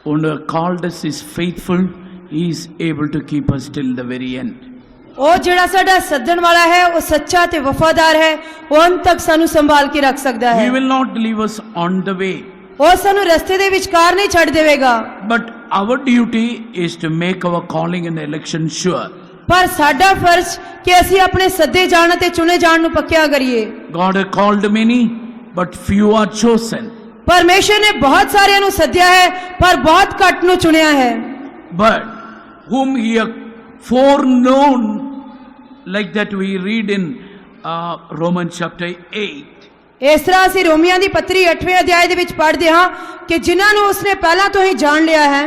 who called us is faithful. He is able to keep us till the very end. ਉਹ ਜਿਹੜਾ ਸਾਡਾ ਸੱਦਣ ਵਾਲਾ ਹੈ ਉਹ ਸੱਚਾ ਤੇ ਵਫਾਦਾਰ ਹੈ, ਉਹ ਅੰਤ ਤੱਕ ਸਾਨੂੰ ਸੰਭਾਲ ਕੇ ਰੱਖ ਸਕਦਾ ਹੈ। He will not leave us on the way. ਉਹ ਸਾਨੂੰ ਰਸਤੇ ਦੇ ਵਿਚਕਾਰ ਨਹੀਂ ਛੱਡ ਦੇਵੇਗਾ। But our duty is to make our calling and election sure. ਪਰ ਸਾਡਾ ਫਰਜ਼ ਕਿ ਅਸੀਂ ਆਪਣੇ ਸੱਦੇ ਜਾਣ ਅਤੇ ਚੁਣੇ ਜਾਣ ਨੂੰ ਪੱਕਿਆ ਕਰੀਏ। God has called many, but few are chosen. ਪਰਮੇਸ਼ਰ ਨੇ ਬਹੁਤ ਸਾਰਿਆਂ ਨੂੰ ਸੱਦਿਆ ਹੈ ਪਰ ਬਹੁਤ ਘੱਟ ਨੂੰ ਚੁਣਿਆ ਹੈ। But whom he had foreknown, like that we read in Romans chapter 8. ਇਸ ਤਰ੍ਹਾਂ ਅਸੀਂ ਰੋਮੀਆਂ ਦੀ ਪੱਤਰੀ 8ਵੇਂ ਅਧਿਆਇ ਦੇ ਵਿੱਚ ਪੜ੍ਹਦੇ ਹਾਂ ਕਿ ਜਿਨ੍ਹਾਂ ਨੂੰ ਉਸਨੇ ਪਹਿਲਾਂ ਤੋਂ ਹੀ ਜਾਣ ਲਿਆ ਹੈ।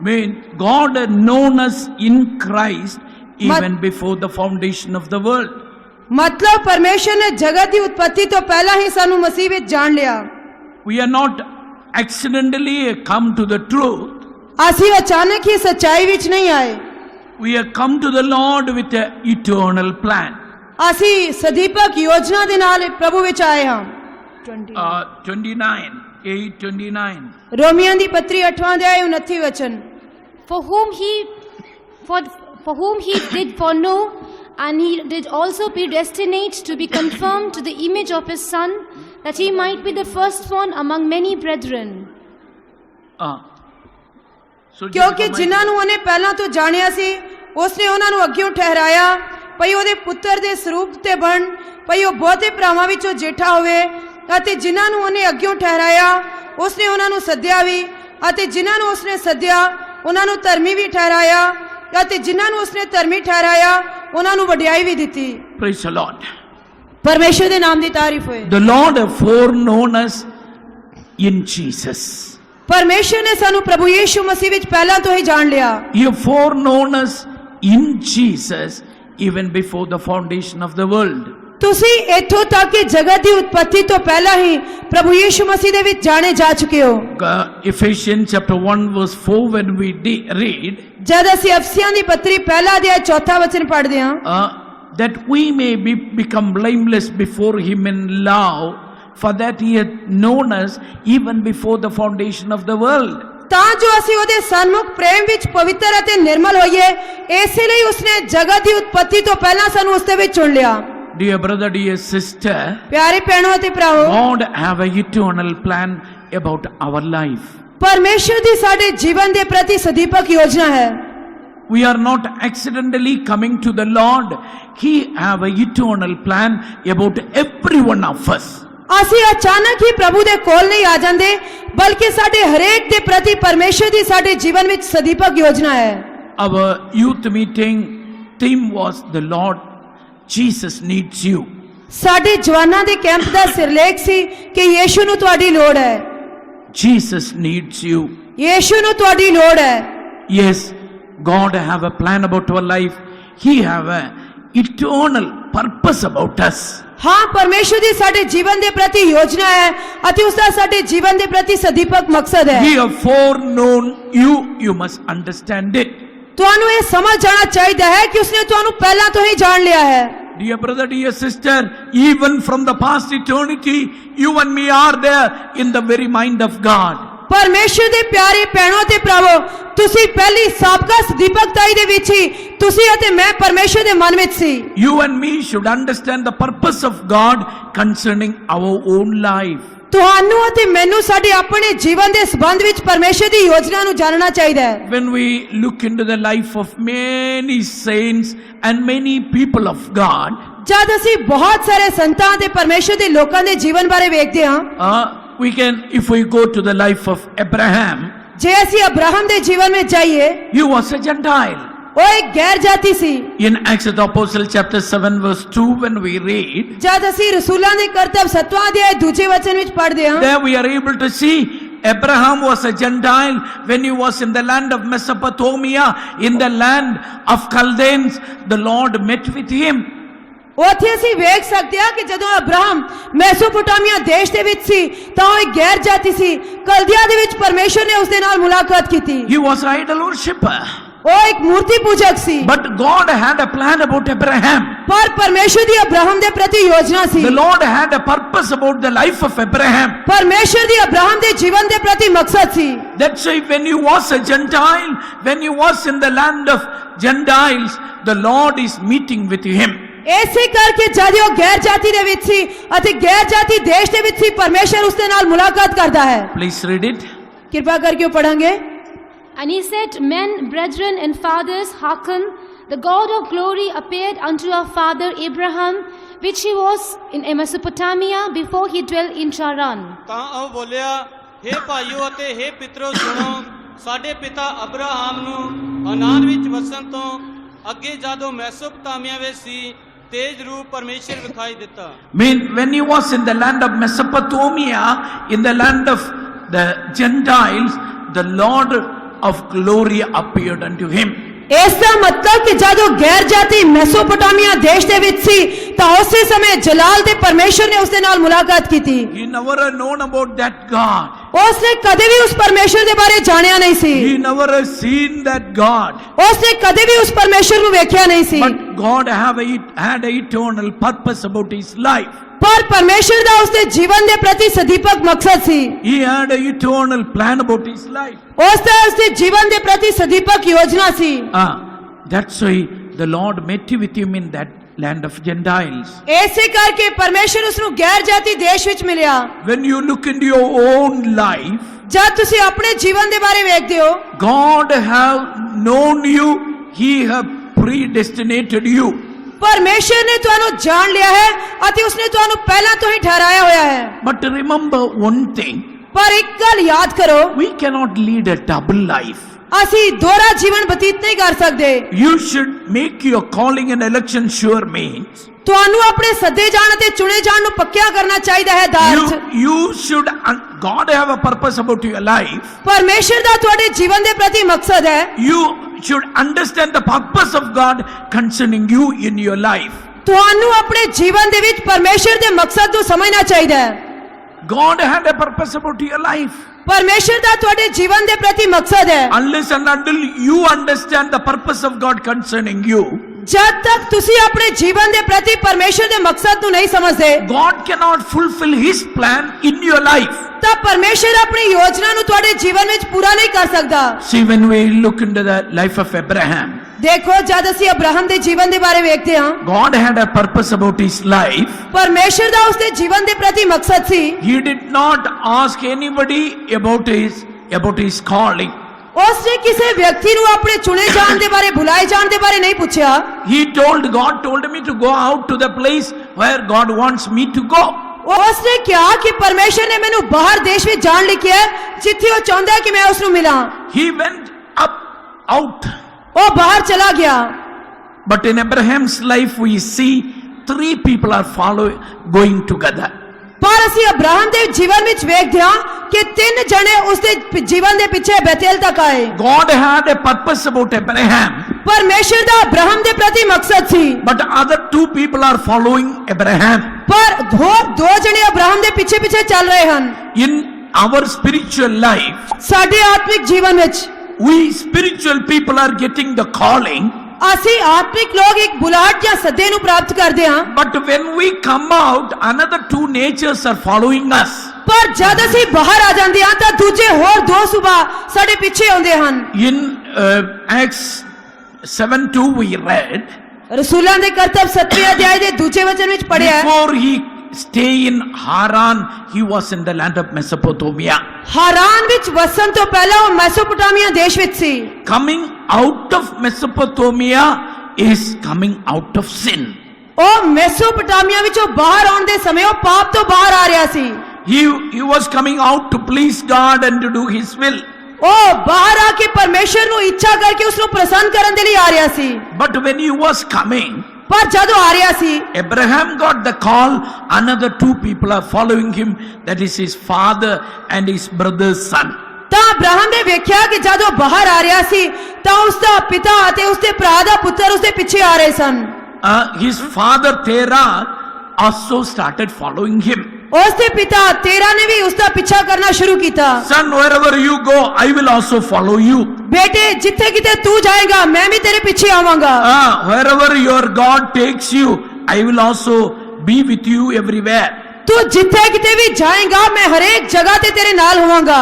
Mean God had known us in Christ even before the foundation of the world. ਮਤਲਬ ਪਰਮੇਸ਼ਰ ਨੇ ਜਗਤ ਦੀ ਉਤਪਤੀ ਤੋਂ ਪਹਿਲਾਂ ਹੀ ਸਾਨੂੰ ਮਸੀਹ ਵਿੱਚ ਜਾਣ ਲਿਆ। We are not accidentally come to the truth. ਅਸੀਂ ਅਚਾਨਕ ਹੀ ਸੱਚਾਈ ਵਿੱਚ ਨਹੀਂ ਆਏ। We have come to the Lord with an eternal plan. ਅਸੀਂ ਸਦੀਪਕ ਯੋਜਨਾ ਦੇ ਨਾਲ ਪ੍ਰਭੂ ਵਿੱਚ ਆਏ ਹਾਂ। 8:29. ਰੋਮੀਆਂ ਦੀ ਪੱਤਰੀ 8ਵਾਂ ਅਧਿਆਇ 29 ਵਚਨ। For whom he did foreknow, and he did also predestinate to be conformed to the image of his Son, that he might be the firstborn among many brethren. ਕਿਉਂਕਿ ਜਿਨ੍ਹਾਂ ਨੂੰ ਉਹਨੇ ਪਹਿਲਾਂ ਤੋਂ ਜਾਣਿਆ ਸੀ ਉਸਨੇ ਉਹਨਾਂ ਨੂੰ ਅੱਗਿਓਂ ਠਹਿਰਾਇਆ ਭਈ ਉਹਦੇ ਪੁੱਤਰ ਦੇ ਸਰੂਪ ਤੇ ਬਣ, ਭਈ ਉਹ ਬਹੁਤੇ ਭਰਾਵਾਂ ਵਿੱਚੋਂ ਜੇਠਾ ਹੋਵੇ। ਅਤੇ ਜਿਨ੍ਹਾਂ ਨੂੰ ਉਹਨੇ ਅੱਗਿਓਂ ਠਹਿਰਾਇਆ ਉਸਨੇ ਉਹਨਾਂ ਨੂੰ ਸੱਦਿਆ ਵੀ, ਅਤੇ ਜਿਨ੍ਹਾਂ ਨੂੰ ਉਸਨੇ ਸੱਦਿਆ ਉਹਨਾਂ ਨੂੰ ਧਰਮੀ ਵੀ ਠਹਿਰਾਇਆ, ਅਤੇ ਜਿਨ੍ਹਾਂ ਨੂੰ ਉਸਨੇ ਧਰਮੀ ਠਹਿਰਾਇਆ ਉਹਨਾਂ ਨੂੰ ਵਡਿਆਈ ਵੀ ਦਿੱਤੀ। Praise the Lord. ਪਰਮੇਸ਼ਰ ਦੇ ਨਾਮ ਦੀ ਤਾਰੀਫ ਹੋਏ। The Lord have foreknown us in Jesus. ਪਰਮੇਸ਼ਰ ਨੇ ਸਾਨੂੰ ਪ੍ਰਭੂ ਯੀਸ਼ੂ ਮਸੀਹ ਵਿੱਚ ਪਹਿਲਾਂ ਤੋਂ ਹੀ ਜਾਣ ਲਿਆ। He have foreknown us in Jesus even before the foundation of the world. ਤੁਸੀਂ ਇੱਥੋਂ ਤੱਕ ਕਿ ਜਗਤ ਦੀ ਉਤਪਤੀ ਤੋਂ ਪਹਿਲਾਂ ਹੀ ਪ੍ਰਭੂ ਯੀਸ਼ੂ ਮਸੀਹ ਦੇ ਵਿੱਚ ਜਾਣੇ ਜਾ ਚੁੱਕੇ ਹੋ। Ephesians chapter 1 verse 4 when we read, ਜਦ ਅਸੀਂ ਅਫਸੀਆਂ ਦੀ ਪੱਤਰੀ ਪਹਿਲਾ ਅਧਿਆਇ 4ਵਾਂ ਵਚਨ ਪੜ੍ਹਦੇ ਹਾਂ, that we may become blameless before him in love, for that he had known us even before the foundation of the world. ਤਾਂ ਜੋ ਅਸੀਂ ਉਹਦੇ ਸਨਮੁਖ ਪ੍ਰੇਮ ਵਿੱਚ ਪਵਿੱਤਰ ਅਤੇ ਨਿਰਮਲ ਹੋਈਏ, ਇਸੇ ਲਈ ਉਸਨੇ ਜਗਤ ਦੀ ਉਤਪਤੀ ਤੋਂ ਪਹਿਲਾਂ ਸਾਨੂੰ ਉਸ ਦੇ ਵਿੱਚ ਚੁਣ ਲਿਆ। Dear brother, dear sister, ਪਿਆਰੇ ਭੈਣੋ ਅਤੇ ਭਰਾਵੋ, God have an eternal plan about our life. ਪਰਮੇਸ਼ਰ ਦੀ ਸਾਡੇ ਜੀਵਨ ਦੇ ਪ੍ਰਤੀ ਸਦੀਪਕ ਯੋਜਨਾ ਹੈ। We are not accidentally coming to the Lord. He have an eternal plan about every one of us. ਅਸੀਂ ਅਚਾਨਕ ਹੀ ਪ੍ਰਭੂ ਦੇ ਕੋਲ ਨਹੀਂ ਆ ਜਾਂਦੇ, ਬਲਕਿ ਸਾਡੇ ਹਰੇਕ ਦੇ ਪ੍ਰਤੀ ਪਰਮੇਸ਼ਰ ਦੀ ਸਾਡੇ ਜੀਵਨ ਵਿੱਚ ਸਦੀਪਕ ਯੋਜਨਾ ਹੈ। Our youth meeting theme was the Lord Jesus needs you. ਸਾਡੇ ਜਵਾਨਾਂ ਦੇ ਕੈਂਪ ਦਾ ਸਿਰਲੇਖ ਸੀ ਕਿ ਯੀਸ਼ੂ ਨੂੰ ਤੁਹਾਡੀ ਲੋੜ ਹੈ। Jesus needs you. ਯੀਸ਼ੂ ਨੂੰ ਤੁਹਾਡੀ ਲੋੜ ਹੈ। Yes, God have a plan about our life. He have a eternal purpose about us. ਹਾਂ, ਪਰਮੇਸ਼ਰ ਦੀ ਸਾਡੇ ਜੀਵਨ ਦੇ ਪ੍ਰਤੀ ਯੋਜਨਾ ਹੈ ਅਤੇ ਉਸ ਦਾ ਸਾਡੇ ਜੀਵਨ ਦੇ ਪ੍ਰਤੀ ਸਦੀਪਕ ਮਕਸਦ ਹੈ। He have foreknown you. You must understand it. ਤੁਹਾਨੂੰ ਇਹ ਸਮਝ ਜਾਣਾ ਚਾਹੀਦਾ ਹੈ ਕਿ ਉਸਨੇ ਤੁਹਾਨੂੰ ਪਹਿਲਾਂ ਤੋਂ ਹੀ ਜਾਣ ਲਿਆ ਹੈ। Dear brother, dear sister, even from the past eternity, you and me are there in the very mind of God. ਪਰਮੇਸ਼ਰ ਦੇ ਪਿਆਰੇ ਭੈਣੋ ਤੇ ਭਰਾਵੋ, ਤੁਸੀਂ ਪਹਿਲੀ ਸਾਬਕਾ ਸਦੀਪਕਤਾਈ ਦੇ ਵਿੱਚ ਹੀ ਤੁਸੀਂ ਅਤੇ ਮੈਂ ਪਰਮੇਸ਼ਰ ਦੇ ਮਨ ਵਿੱਚ ਸੀ। You and me should understand the purpose of God concerning our own life. ਤੁਹਾਨੂੰ ਅਤੇ ਮੈਨੂੰ ਸਾਡੇ ਆਪਣੇ ਜੀਵਨ ਦੇ ਸੰਬੰਧ ਵਿੱਚ ਪਰਮੇਸ਼ਰ ਦੀ ਯੋਜਨਾ ਨੂੰ ਜਾਣਨਾ ਚਾਹੀਦਾ ਹੈ। When we look into the life of many saints and many people of God, ਜਦ ਅਸੀਂ ਬਹੁਤ ਸਾਰੇ ਸੰਤਾਂ ਤੇ ਪਰਮੇਸ਼ਰ ਦੇ ਲੋਕਾਂ ਦੇ ਜੀਵਨ ਬਾਰੇ ਵੇਖਦੇ ਹਾਂ, we can, if we go to the life of Abraham, ਜੇ ਅਸੀਂ ਅਬਰਾਹਮ ਦੇ ਜੀਵਨ ਵਿੱਚ ਜਾਈਏ, he was a Gentile. ਉਹ ਇੱਕ ਗੈਰ ਜਾਤੀ ਸੀ। In Acts of the Apostle chapter 7 verse 2 when we read, ਜਦ ਅਸੀਂ ਰਸੂਲਾਂ ਦੇ ਕਰਤੱਵ 7ਵਾਂ ਅਧਿਆਇ 2 ਵਚਨ ਵਿੱਚ ਪੜ੍ਹਦੇ ਹਾਂ, there we are able to see Abraham was a Gentile when he was in the land of Mesopotamia, in the land of Chaldeans. The Lord met with him. ਉੱਥੇ ਅਸੀਂ ਵੇਖ ਸਕਦੇ ਹਾਂ ਕਿ ਜਦੋਂ ਅਬਰਾਹਮ ਮੈਸੋਪੋਟਾਮੀਆ ਦੇਸ਼ ਦੇ ਵਿੱਚ ਸੀ ਤਾਂ ਉਹ ਇੱਕ ਗੈਰ ਜਾਤੀ ਸੀ। ਕਲਦਿਆ ਦੇ ਵਿੱਚ ਪਰਮੇਸ਼ਰ ਨੇ ਉਸ ਦੇ ਨਾਲ ਮੁਲਾਕਾਤ ਕੀਤੀ। He was an idol worshipper. ਉਹ ਇੱਕ ਮੂਰਤੀ ਪੂਜਕ ਸੀ But God had a plan about Abraham. ਪਰ ਪਰਮੇਸ਼ਰ ਦੀ ਅਬਰਾਹਮ ਦੇ ਪ੍ਰਤੀ ਯੋਜਨਾ ਸੀ The Lord had a purpose about the life of Abraham. ਪਰਮੇਸ਼ਰ ਦੀ ਅਬਰਾਹਮ ਦੇ ਜੀਵਨ ਦੇ ਪ੍ਰਤੀ ਮਕਸਦ ਸੀ That's why when he was a Gentile, when he was in the land of Gentiles, the Lord is meeting with him. ਇਸੇ ਕਰਕੇ ਜਦ ਉਹ ਗੈਰ ਜਾਤੀ ਦੇ ਵਿੱਚ ਸੀ ਅਤੇ ਗੈਰ ਜਾਤੀ ਦੇਸ਼ ਦੇ ਵਿੱਚ ਸੀ ਪਰਮੇਸ਼ਰ ਉਸ ਦੇ ਨਾਲ ਮੁਲਾਕਾਤ ਕਰਦਾ ਹੈ Please read it. ਕਿਰਪਾ ਕਰਕੇ ਉਹ ਪੜਾਂਗੇ And he said, Men, brethren, and fathers, hearken. The God of glory appeared unto our father Abraham, which he was in Mesopotamia before he dwelt in Charan. ਤਾਂ ਉਹ ਬੋਲਿਆ, ਹੇ ਭਾਈਓ ਅਤੇ ਹੇ ਪਿਤਰੋ ਸੁਣੋ, ਸਾਡੇ ਪਿਤਾ ਅਬਰਾਹਮ ਨੂੰ ਅਨਾਨ ਵਿੱਚ ਵਸਣ ਤੋਂ ਅੱਗੇ ਜਦੋਂ ਮੈਸੋਪੋਟਾਮੀਆ ਵਿੱਚ ਸੀ ਤੇਜ ਰੂਪ ਪਰਮੇਸ਼ਰ ਵਿਖਾਈ ਦਿੱਤਾ। When he was in the land of Mesopotamia, in the land of the Gentiles, the Lord of glory appeared unto him. ਇਸ ਦਾ ਮਤਲਬ ਕਿ ਜਦੋਂ ਗੈਰ ਜਾਤੀ ਮੈਸੋਪੋਟਾਮੀਆ ਦੇਸ਼ ਦੇ ਵਿੱਚ ਸੀ ਤਾਂ ਉਸੇ ਸਮੇਂ ਜਲਾਲ ਦੇ ਪਰਮੇਸ਼ਰ ਨੇ ਉਸ ਦੇ ਨਾਲ ਮੁਲਾਕਾਤ ਕੀਤੀ He never had known about that God. ਉਸਨੇ ਕਦੇ ਵੀ ਉਸ ਪਰਮੇਸ਼ਰ ਦੇ ਬਾਰੇ ਜਾਣਿਆ ਨਹੀਂ ਸੀ He never has seen that God. ਉਸਨੇ ਕਦੇ ਵੀ ਉਸ ਪਰਮੇਸ਼ਰ ਨੂੰ ਵੇਖਿਆ ਨਹੀਂ ਸੀ But God had an eternal purpose about his life. ਪਰ ਪਰਮੇਸ਼ਰ ਦਾ ਉਸਦੇ ਜੀਵਨ ਦੇ ਪ੍ਰਤੀ ਸਦੀਪਕ ਮਕਸਦ ਸੀ He had an eternal plan about his life. ਉਸਦੇ ਜੀਵਨ ਦੇ ਪ੍ਰਤੀ ਸਦੀਪਕ ਯੋਜਨਾ ਸੀ That's why the Lord met with him in that land of Gentiles. ਇਸੇ ਕਰਕੇ ਪਰਮੇਸ਼ਰ ਉਸ ਨੂੰ ਗੈਰ ਜਾਤੀ ਦੇਸ਼ ਵਿੱਚ ਮਿਲਿਆ When you look into your own life, ਜਦ ਤੁਸੀਂ ਆਪਣੇ ਜੀਵਨ ਦੇ ਬਾਰੇ ਵੇਖਦੇ ਹੋ God have known you. He have predestinated you. ਪਰਮੇਸ਼ਰ ਨੇ ਤੁਹਾਨੂੰ ਜਾਣ ਲਿਆ ਹੈ ਅਤੇ ਉਸਨੇ ਤੁਹਾਨੂੰ ਪਹਿਲਾਂ ਤੋਂ ਹੀ ਠਹਿਰਾਇਆ ਹੋਇਆ ਹੈ But remember one thing, ਪਰ ਇੱਕ ਗੱਲ ਯਾਦ ਕਰੋ we cannot lead a double life. ਅਸੀਂ ਦੋਹਰਾ ਜੀਵਨ ਬਤੀਤ ਨਹੀਂ ਕਰ ਸਕਦੇ You should make your calling and election sure means ਤੁਹਾਨੂੰ ਆਪਣੇ ਸੱਦੇ ਜਾਣ ਅਤੇ ਚੁਣੇ ਜਾਣ ਨੂੰ ਪੱਕਿਆ ਕਰਨਾ ਚਾਹੀਦਾ ਹੈ ਦਾਰਥ you should God have a purpose about your life. ਪਰਮੇਸ਼ਰ ਦਾ ਤੁਹਾਡੇ ਜੀਵਨ ਦੇ ਪ੍ਰਤੀ ਮਕਸਦ ਹੈ You should understand the purpose of God concerning you in your life. ਤੁਹਾਨੂੰ ਆਪਣੇ ਜੀਵਨ ਦੇ ਵਿੱਚ ਪਰਮੇਸ਼ਰ ਦੇ ਮਕਸਦ ਨੂੰ ਸਮਝਣਾ ਚਾਹੀਦਾ ਹੈ God had a purpose about your life. ਪਰਮੇਸ਼ਰ ਦਾ ਤੁਹਾਡੇ ਜੀਵਨ ਦੇ ਪ੍ਰਤੀ ਮਕਸਦ ਹੈ Unless and until you understand the purpose of God concerning you, ਜਦ ਤੱਕ ਤੁਸੀਂ ਆਪਣੇ ਜੀਵਨ ਦੇ ਪ੍ਰਤੀ ਪਰਮੇਸ਼ਰ ਦੇ ਮਕਸਦ ਨੂੰ ਨਹੀਂ ਸਮਝਦੇ God cannot fulfill His plan in your life. ਤਾਂ ਪਰਮੇਸ਼ਰ ਆਪਣੀ ਯੋਜਨਾ ਨੂੰ ਤੁਹਾਡੇ ਜੀਵਨ ਵਿੱਚ ਪੂਰਾ ਨਹੀਂ ਕਰ ਸਕਦਾ See, when we look into the life of Abraham, ਦੇਖੋ ਜਦ ਅਸੀਂ ਅਬਰਾਹਮ ਦੇ ਜੀਵਨ ਦੇ ਬਾਰੇ ਵੇਖਦੇ ਹਾਂ God had a purpose about his life. ਪਰਮੇਸ਼ਰ ਦਾ ਉਸਦੇ ਜੀਵਨ ਦੇ ਪ੍ਰਤੀ ਮਕਸਦ ਸੀ He did not ask anybody about his calling. ਉਸਨੇ ਕਿਸੇ ਵਿਅਕਤੀ ਨੂੰ ਆਪਣੇ ਚੁਣੇ ਜਾਣ ਦੇ ਬਾਰੇ ਬੁਲਾਏ ਜਾਣ ਦੇ ਬਾਰੇ ਨਹੀਂ ਪੁੱਛਿਆ God told me to go out to the place where God wants me to go. ਉਸਨੇ ਕਿਹਾ ਕਿ ਪਰਮੇਸ਼ਰ ਨੇ ਮੈਨੂੰ ਬਾਹਰ ਦੇਸ਼ ਵਿੱਚ ਜਾਣ ਲਈ ਕਿਹਾ ਜਿੱਥੇ ਉਹ ਚਾਹੁੰਦਾ ਹੈ ਕਿ ਮੈਂ ਉਸ ਨੂੰ ਮਿਲਾਂ He went out. ਉਹ ਬਾਹਰ ਚਲਾ ਗਿਆ But in Abraham's life we see 3 people are going together. ਪਰ ਅਸੀਂ ਅਬਰਾਹਮ ਦੇ ਜੀਵਨ ਵਿੱਚ ਵੇਖਦੇ ਹਾਂ ਕਿ 3 ਜਣੇ ਉਸਦੇ ਜੀਵਨ ਦੇ ਪਿੱਛੇ ਬੈਤੇਲ ਤੱਕ ਆਏ God had a purpose about Abraham. ਪਰਮੇਸ਼ਰ ਦਾ ਅਬਰਾਹਮ ਦੇ ਪ੍ਰਤੀ ਮਕਸਦ ਸੀ But other 2 people are following Abraham. ਪਰ ਹੋਰ 2 ਜਣੇ ਅਬਰਾਹਮ ਦੇ ਪਿੱਛੇ ਪਿੱਛੇ ਚੱਲ ਰਹੇ ਹਨ In our spiritual life, ਸਾਡੇ ਆਤਮਿਕ ਜੀਵਨ ਵਿੱਚ we spiritual people are getting the calling. ਅਸੀਂ ਆਤਮਿਕ ਲੋਕ ਇੱਕ ਬੁਲਾਹਟ ਜਾਂ ਸੱਦੇ ਨੂੰ ਪ੍ਰਾਪਤ ਕਰਦੇ ਹਾਂ But when we come out, another 2 natures are following us. ਪਰ ਜਦ ਅਸੀਂ ਬਾਹਰ ਆ ਜਾਂਦੇ ਹਾਂ ਤਾਂ ਦੂਜੇ ਹੋਰ 2 ਸੁਭਾਅ ਸਾਡੇ ਪਿੱਛੇ ਆਉਂਦੇ ਹਨ In Acts 7:2 we read, ਰਸੂਲਾਂ ਦੇ ਕਰਤੱਵ 7ਵੇਂ ਅਧਿਆਇ ਦੇ ਦੂਜੇ ਵਚਨ ਵਿੱਚ ਪੜ੍ਹਿਆ ਹੈ before he stay in Haran, he was in the land of Mesopotamia. ਹਾਰਾਨ ਵਿੱਚ ਵਸਣ ਤੋਂ ਪਹਿਲਾਂ ਉਹ ਮੈਸੋਪੋਟਾਮੀਆ ਦੇਸ਼ ਵਿੱਚ ਸੀ Coming out of Mesopotamia is coming out of sin. ਉਹ ਮੈਸੋਪੋਟਾਮੀਆ ਵਿੱਚੋਂ ਬਾਹਰ ਆਉਣ ਦੇ ਸਮੇਂ ਉਹ ਪਾਪ ਤੋਂ ਬਾਹਰ ਆ ਰਿਹਾ ਸੀ He was coming out to please God and to do His will. ਉਹ ਬਾਹਰ ਆ ਕੇ ਪਰਮੇਸ਼ਰ ਨੂੰ ਇੱਛਾ ਕਰਕੇ ਉਸ ਨੂੰ ਪ੍ਰਸੰਨ ਕਰਨ ਦੇ ਲਈ ਆ ਰਿਹਾ ਸੀ But when he was coming, ਪਰ ਜਦੋਂ ਆ ਰਿਹਾ ਸੀ Abraham got the call. Another 2 people are following him. That is his father and his brother's son. ਤਾਂ ਅਬਰਾਹਮ ਨੇ ਵੇਖਿਆ ਕਿ ਜਦੋਂ ਬਾਹਰ ਆ ਰਿਹਾ ਸੀ ਤਾਂ ਉਸ ਦਾ ਪਿਤਾ ਅਤੇ ਉਸ ਦੇ ਭਰਾ ਦਾ ਪੁੱਤਰ ਉਸ ਦੇ ਪਿੱਛੇ ਆ ਰਹੇ ਸਨ His father Terah also started following him. ਉਸ ਦੇ ਪਿਤਾ ਤੇਰਾ ਨੇ ਵੀ ਉਸ ਦਾ ਪਿੱਛਾ ਕਰਨਾ ਸ਼ੁਰੂ ਕੀਤਾ। Son, wherever you go, I will also follow you. ਬੇਟੇ ਜਿੱਥੇ ਕਿਤੇ ਤੂੰ ਜਾਏਗਾ ਮੈਂ ਵੀ ਤੇਰੇ ਪਿੱਛੇ ਆਵਾਂਗਾ। Wherever your God takes you, I will also be with you everywhere. ਤੂੰ ਜਿੱਥੇ ਕਿਤੇ ਵੀ ਜਾਏਗਾ ਮੈਂ ਹਰੇਕ ਜਗ੍ਹਾ ਤੇ ਤੇਰੇ ਨਾਲ ਹੋਵਾਂਗਾ।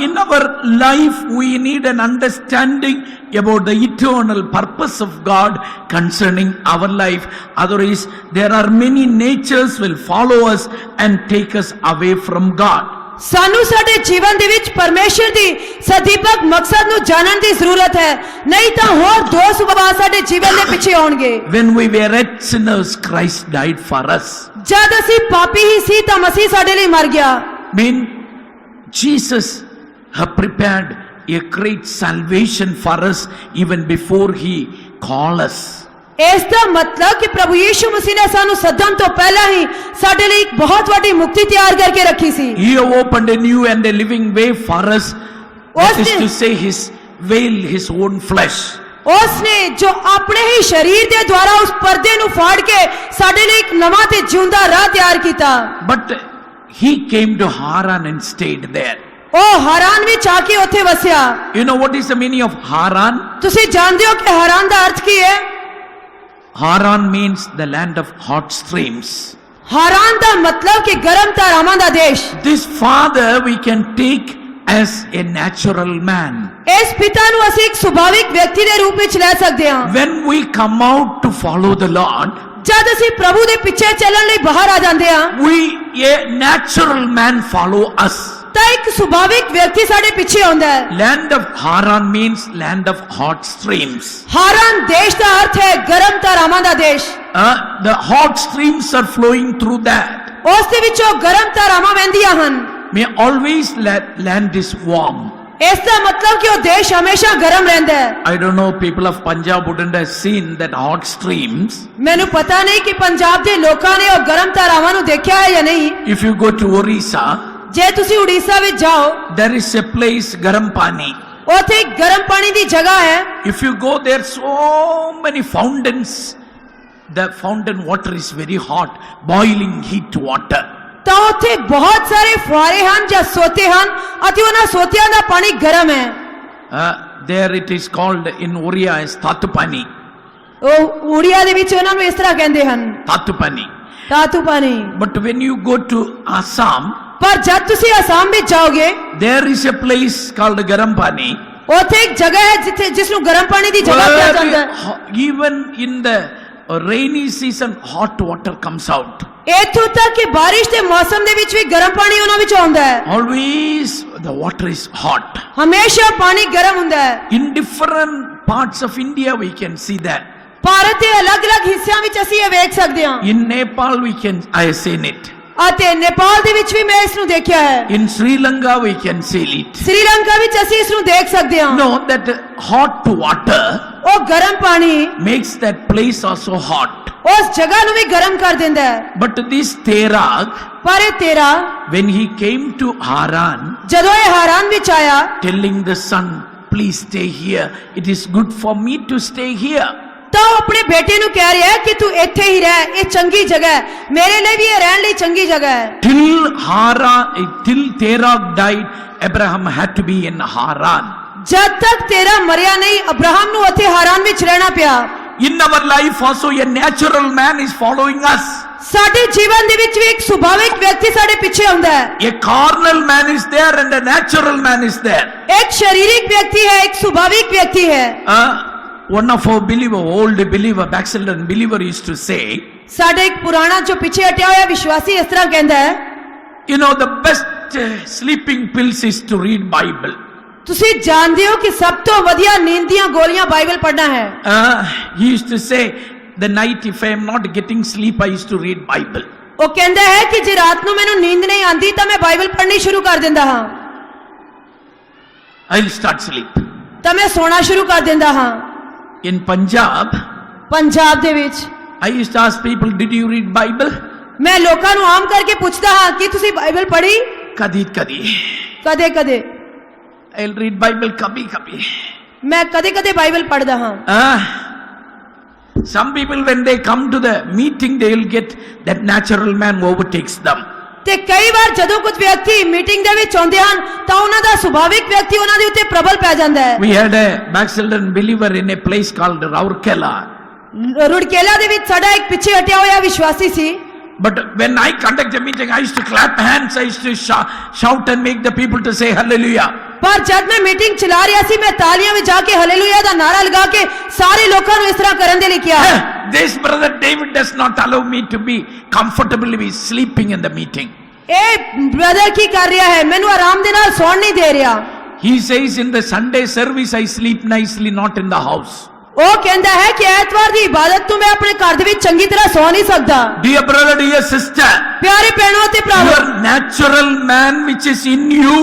In our life, we need an understanding about the eternal purpose of God concerning our life. Otherwise, there are many natures will follow us and take us away from God. ਸਾਨੂੰ ਸਾਡੇ ਜੀਵਨ ਦੇ ਵਿੱਚ ਪਰਮੇਸ਼ਰ ਦੀ ਸਦੀਪਕ ਮਕਸਦ ਨੂੰ ਜਾਣਨ ਦੀ ਜ਼ਰੂਰਤ ਹੈ, ਨਹੀਂ ਤਾਂ ਹੋਰ ਦੋ ਸੁਭਾਅ ਸਾਡੇ ਜੀਵਨ ਦੇ ਪਿੱਛੇ ਆਉਣਗੇ। When we were yet sinners, Christ died for us. ਜਦ ਅਸੀਂ ਪਾਪੀ ਹੀ ਸੀ ਤਾਂ ਮਸੀਹ ਸਾਡੇ ਲਈ ਮਰ ਗਿਆ। Jesus had prepared a great salvation for us even before he called us. ਇਸ ਦਾ ਮਤਲਬ ਕਿ ਪ੍ਰਭੂ ਯੀਸ਼ੂ ਮਸੀਹ ਨੇ ਸਾਨੂੰ ਸੱਦਣ ਤੋਂ ਪਹਿਲਾਂ ਹੀ ਸਾਡੇ ਲਈ ਇੱਕ ਬਹੁਤ ਵੱਡੀ ਮੁਕਤੀ ਤਿਆਰ ਕਰਕੇ ਰੱਖੀ ਸੀ। He opened a new and a living way for us. That is to say, his veil, his own flesh. ਉਸਨੇ ਜੋ ਆਪਣੇ ਹੀ ਸਰੀਰ ਦੇ ਦੁਆਰਾ ਉਸ ਪਰਦੇ ਨੂੰ ਫਾੜ ਕੇ ਸਾਡੇ ਲਈ ਇੱਕ ਨਵਾਂ ਤੇ ਜਿਉਂਦਾ ਰਾਹ ਤਿਆਰ ਕੀਤਾ। But he came to Haran and stayed there. ਉਹ ਹਾਰਾਨ ਵਿੱਚ ਆ ਕੇ ਉੱਥੇ ਵਸਿਆ। You know what is the meaning of Haran? ਤੁਸੀਂ ਜਾਣਦੇ ਹੋ ਕਿ ਹਾਰਾਨ ਦਾ ਅਰਥ ਕੀ ਹੈ? Haran means the land of hot streams. ਹਾਰਾਨ ਦਾ ਮਤਲਬ ਕਿ ਗਰਮ ਧਾਰਾਵਾਂ ਦਾ ਦੇਸ਼। This father we can take as a natural man. ਇਸ ਪਿਤਾ ਨੂੰ ਅਸੀਂ ਇੱਕ ਸੁਭਾਵਿਕ ਵਿਅਕਤੀ ਦੇ ਰੂਪ ਵਿੱਚ ਲੈ ਸਕਦੇ ਹਾਂ। When we come out to follow the Lord, ਜਦ ਅਸੀਂ ਪ੍ਰਭੂ ਦੇ ਪਿੱਛੇ ਚੱਲਣ ਲਈ ਬਾਹਰ ਆ ਜਾਂਦੇ ਹਾਂ, a natural man follow us. ਤਾਂ ਇੱਕ ਸੁਭਾਵਿਕ ਵਿਅਕਤੀ ਸਾਡੇ ਪਿੱਛੇ ਆਉਂਦਾ ਹੈ। Land of Haran means land of hot streams. ਹਾਰਾਨ ਦੇਸ਼ ਦਾ ਅਰਥ ਹੈ ਗਰਮ ਧਾਰਾਵਾਂ ਦਾ ਦੇਸ਼। The hot streams are flowing through that. ਉਸ ਦੇ ਵਿੱਚੋਂ ਗਰਮ ਧਾਰਾਵਾਂ ਵਹਿੰਦੀਆਂ ਹਨ। May always land is warm. ਇਸ ਦਾ ਮਤਲਬ ਕਿ ਉਹ ਦੇਸ਼ ਹਮੇਸ਼ਾ ਗਰਮ ਰਹਿੰਦਾ ਹੈ। I don't know, people of Punjab wouldn't have seen that hot streams. ਮੈਨੂੰ ਪਤਾ ਨਹੀਂ ਕਿ ਪੰਜਾਬ ਦੇ ਲੋਕਾਂ ਨੇ ਉਹ ਗਰਮ ਧਾਰਾਵਾਂ ਨੂੰ ਦੇਖਿਆ ਹੈ ਜਾਂ ਨਹੀਂ। If you go to Orissa, ਜੇ ਤੁਸੀਂ ਉੜੀਸਾ ਵਿੱਚ ਜਾਓ, there is a place, Garam Pani. ਉੱਥੇ ਇੱਕ ਗਰਮ ਪਾਣੀ ਦੀ ਜਗ੍ਹਾ ਹੈ। If you go there, so many fountains. The fountain water is very hot, boiling heat water. ਤਾਂ ਉੱਥੇ ਬਹੁਤ ਸਾਰੇ ਫੁਆਰੇ ਹਨ ਜਾਂ ਸੋਤੇ ਹਨ ਅਤੇ ਉਹਨਾਂ ਸੋਤਿਆਂ ਦਾ ਪਾਣੀ ਗਰਮ ਹੈ। There it is called in Oriya as Tatupani. ਉਹ ਉੜੀਆ ਦੇ ਵਿੱਚ ਉਹਨਾਂ ਨੂੰ ਇਸ ਤਰ੍ਹਾਂ ਕਹਿੰਦੇ ਹਨ, Tatupani. ਤਾਤੂ ਪਾਣੀ। But when you go to Assam, ਪਰ ਜਦ ਤੁਸੀਂ ਅਸਾਮ ਵਿੱਚ ਜਾਓਗੇ, there is a place called Garam Pani. ਉੱਥੇ ਇੱਕ ਜਗ੍ਹਾ ਹੈ ਜਿੱਥੇ ਜਿਸ ਨੂੰ ਗਰਮ ਪਾਣੀ ਦੀ ਜਗ੍ਹਾ ਕਿਹਾ ਜਾਂਦਾ ਹੈ। Even in the rainy season, hot water comes out. ਇੱਥੋਂ ਤੱਕ ਕਿ ਬਾਰਿਸ਼ ਦੇ ਮੌਸਮ ਦੇ ਵਿੱਚ ਵੀ ਗਰਮ ਪਾਣੀ ਉਹਨਾਂ ਵਿੱਚ ਆਉਂਦਾ ਹੈ। Always the water is hot. ਹਮੇਸ਼ਾ ਪਾਣੀ ਗਰਮ ਹੁੰਦਾ ਹੈ। In different parts of India we can see that. Bharat ਦੇ ਅਲੱਗ-ਅਲੱਗ ਹਿੱਸਿਆਂ ਵਿੱਚ ਅਸੀਂ ਇਹ ਵੇਖ ਸਕਦੇ ਹਾਂ। In Nepal I have seen it. ਅਤੇ ਨੇਪਾਲ ਦੇ ਵਿੱਚ ਵੀ ਮੈਂ ਇਸ ਨੂੰ ਦੇਖਿਆ ਹੈ। In Sri Lanka we can see it. Sri Lanka ਵਿੱਚ ਅਸੀਂ ਇਸ ਨੂੰ ਦੇਖ ਸਕਦੇ ਹਾਂ। No, that hot water ਉਹ ਗਰਮ ਪਾਣੀ makes that place also hot. ਉਸ ਜਗ੍ਹਾ ਨੂੰ ਵੀ ਗਰਮ ਕਰ ਦਿੰਦਾ ਹੈ। But this Terah, ਪਰ ਇਹ ਤੇਰਾ when he came to Haran, ਜਦੋਂ ਇਹ ਹਾਰਾਨ ਵਿੱਚ ਆਇਆ, telling the son, please stay here. It is good for me to stay here. ਤਾਂ ਉਹ ਆਪਣੇ ਬੇਟੇ ਨੂੰ ਕਹਿ ਰਿਹਾ ਹੈ ਕਿ ਤੂੰ ਇੱਥੇ ਹੀ ਰਹਿ, ਇਹ ਚੰਗੀ ਜਗ੍ਹਾ ਹੈ, ਮੇਰੇ ਲਈ ਵੀ ਇਹ ਰਹਿਣ ਲਈ ਚੰਗੀ ਜਗ੍ਹਾ ਹੈ। Till Terah died, Abraham had to be in Haran. ਜਦ ਤੱਕ ਤੇਰਾ ਮਰਿਆ ਨਹੀਂ, ਅਬਰਾਹਮ ਨੂੰ ਉੱਥੇ ਹਾਰਾਨ ਵਿੱਚ ਰਹਿਣਾ ਪਿਆ। In our life also a natural man is following us. ਸਾਡੇ ਜੀਵਨ ਦੇ ਵਿੱਚ ਵੀ ਇੱਕ ਸੁਭਾਵਿਕ ਵਿਅਕਤੀ ਸਾਡੇ ਪਿੱਛੇ ਆਉਂਦਾ ਹੈ। A carnal man is there and a natural man is there. ਇੱਕ ਸਰੀਰਿਕ ਵਿਅਕਤੀ ਹੈ, ਇੱਕ ਸੁਭਾਵਿਕ ਵਿਅਕਤੀ ਹੈ। One of our old believer, backslidden believer used to say, ਸਾਡੇ ਇੱਕ ਪੁਰਾਣਾ ਜੋ ਪਿੱਛੇ ਹਟਿਆ ਹੋਇਆ ਵਿਸ਼ਵਾਸੀ ਇਸ ਤਰ੍ਹਾਂ ਕਹਿੰਦਾ ਹੈ, you know, the best sleeping pills is to read Bible. ਤੁਸੀਂ ਜਾਣਦੇ ਹੋ ਕਿ ਸਭ ਤੋਂ ਵਧੀਆ ਨੀਂਦ ਦੀਆਂ ਗੋਲੀਆਂ ਬਾਈਬਲ ਪੜ੍ਹਨਾ ਹੈ। He used to say, the night if I am not getting sleep, I used to read Bible. ਉਹ ਕਹਿੰਦਾ ਹੈ ਕਿ ਜੇ ਰਾਤ ਨੂੰ ਮੈਨੂੰ ਨੀਂਦ ਨਹੀਂ ਆਂਦੀ ਤਾਂ ਮੈਂ ਬਾਈਬਲ ਪੜ੍ਹਨੀ ਸ਼ੁਰੂ ਕਰ ਦਿੰਦਾ ਹਾਂ। I'll start sleep. ਤਾਂ ਮੈਂ ਸੋਣਾ ਸ਼ੁਰੂ ਕਰ ਦਿੰਦਾ ਹਾਂ। In Punjab, ਪੰਜਾਬ ਦੇ ਵਿੱਚ I used to ask people, did you read Bible? ਮੈਂ ਲੋਕਾਂ ਨੂੰ ਆਮ ਕਰਕੇ ਪੁੱਛਦਾ ਹਾਂ ਕਿ ਤੁਸੀਂ ਬਾਈਬਲ ਪੜ੍ਹੀ? Kadi. ਕਦੇ ਕਦੇ। I'll read Bible kabhi. ਮੈਂ ਕਦੇ ਕਦੇ ਬਾਈਬਲ ਪੜ੍ਹਦਾ ਹਾਂ। Some people when they come to the meeting, they will get that natural man overtakes them. ਤੇ ਕਈ ਵਾਰ ਜਦੋਂ ਕੁਝ ਵਿਅਕਤੀ ਮੀਟਿੰਗ ਦੇ ਵਿੱਚ ਆਉਂਦੇ ਹਨ ਤਾਂ ਉਹਨਾਂ ਦਾ ਸੁਭਾਵਿਕ ਵਿਅਕਤੀ ਉਹਨਾਂ ਦੇ ਉੱਤੇ ਪ੍ਰਬਲ ਪੈ ਜਾਂਦਾ ਹੈ। We had a backslidden believer in a place called Raurkela. ਰੁੜਕੇਲਾ ਦੇ ਵਿੱਚ ਸਾਡਾ ਇੱਕ ਪਿੱਛੇ ਹਟਿਆ ਹੋਇਆ ਵਿਸ਼ਵਾਸੀ ਸੀ। But when I conduct a meeting, I used to clap hands, I used to shout and make the people to say hallelujah. ਪਰ ਜਦ ਮੈਂ ਮੀਟਿੰਗ ਚਲਾ ਰਿਹਾ ਸੀ ਮੈਂ ਤਾਲੀਆਂ ਵਜਾ ਕੇ ਹਾਲੇਲੂਇਆ ਦਾ ਨਾਰਾ ਲਗਾ ਕੇ ਸਾਰੇ ਲੋਕਾਂ ਨੂੰ ਇਸ ਤਰ੍ਹਾਂ ਕਰਨ ਦੇ ਲਈ ਕਿਹਾ। This brother David does not allow me to be comfortably sleeping in the meeting. ਇਹ ਬ੍ਰਦਰ ਕੀ ਕਰ ਰਿਹਾ ਹੈ, ਮੈਨੂੰ ਆਰਾਮ ਦੇ ਨਾਲ ਸੌਣ ਨਹੀਂ ਦੇ ਰਿਹਾ। He says in the Sunday service I sleep nicely, not in the house. ਉਹ ਕਹਿੰਦਾ ਹੈ ਕਿ ਐਤਵਾਰ ਦੀ ਇਬਾਦਤ ਤੋਂ ਮੈਂ ਆਪਣੇ ਘਰ ਦੇ ਵਿੱਚ ਚੰਗੀ ਤਰ੍ਹਾਂ ਸੌ ਨਹੀਂ ਸਕਦਾ। Dear brother, dear sister, ਪਿਆਰੇ ਭੈਣੋ ਅਤੇ ਭਰਾਵੋ, your natural man which is in you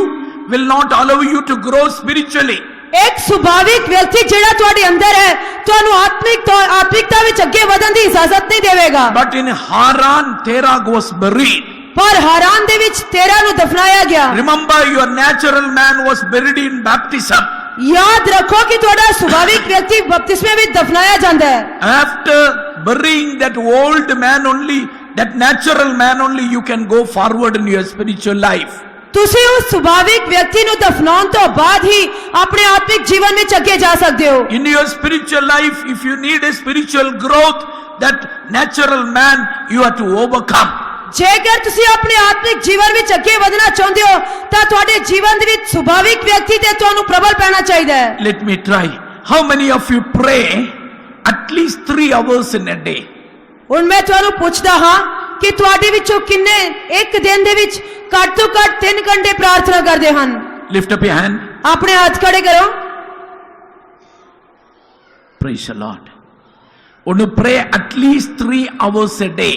will not allow you to grow spiritually. ਇੱਕ ਸੁਭਾਵਿਕ ਵਿਅਕਤੀ ਜਿਹੜਾ ਤੁਹਾਡੇ ਅੰਦਰ ਹੈ ਤੁਹਾਨੂੰ ਆਤਮਿਕਤਾ ਵਿੱਚ ਅੱਗੇ ਵਧਣ ਦੀ ਇਜਾਜ਼ਤ ਨਹੀਂ ਦੇਵੇਗਾ। But in Haran, Terah was buried. ਪਰ ਹਾਰਾਨ ਦੇ ਵਿੱਚ ਤੇਰਾ ਨੂੰ ਦਫਨਾਇਆ ਗਿਆ। Remember, your natural man was buried in baptism. ਯਾਦ ਰੱਖੋ ਕਿ ਤੁਹਾਡਾ ਸੁਭਾਵਿਕ ਵਿਅਕਤੀ ਬਪਤਿਸਮੇ ਵਿੱਚ ਦਫਨਾਇਆ ਜਾਂਦਾ ਹੈ। After burying that old man only, that natural man only, you can go forward in your spiritual life. ਤੁਸੀਂ ਉਸ ਸੁਭਾਵਿਕ ਵਿਅਕਤੀ ਨੂੰ ਦਫਨਾਉਣ ਤੋਂ ਬਾਅਦ ਹੀ ਆਪਣੇ ਆਤਮਿਕ ਜੀਵਨ ਵਿੱਚ ਅੱਗੇ ਜਾ ਸਕਦੇ ਹੋ। In your spiritual life, if you need a spiritual growth, that natural man you have to overcome. ਜੇਕਰ ਤੁਸੀਂ ਆਪਣੇ ਆਤਮਿਕ ਜੀਵਨ ਵਿੱਚ ਅੱਗੇ ਵਧਣਾ ਚਾਹੁੰਦੇ ਹੋ ਤਾਂ ਤੁਹਾਡੇ ਜੀਵਨ ਦੇ ਵਿੱਚ ਸੁਭਾਵਿਕ ਵਿਅਕਤੀ ਤੇ ਤੁਹਾਨੂੰ ਪ੍ਰਬਲ ਪੈਣਾ ਚਾਹੀਦਾ ਹੈ। Let me try. How many of you pray at least 3 hours in a day? ਹੁਣ ਮੈਂ ਤੁਹਾਨੂੰ ਪੁੱਛਦਾ ਹਾਂ ਕਿ ਤੁਹਾਡੇ ਵਿੱਚੋਂ ਕਿੰਨੇ ਇੱਕ ਦਿਨ ਦੇ ਵਿੱਚ ਘੱਟ ਤੋਂ ਘੱਟ 3 ਘੰਟੇ ਪ੍ਰਾਰਥਨਾ ਕਰਦੇ ਹਨ? Lift up your hand. ਆਪਣੇ ਹੱਥ ਖੜੇ ਕਰੋ। Praise the Lord. Want to pray at least 3 hours a day.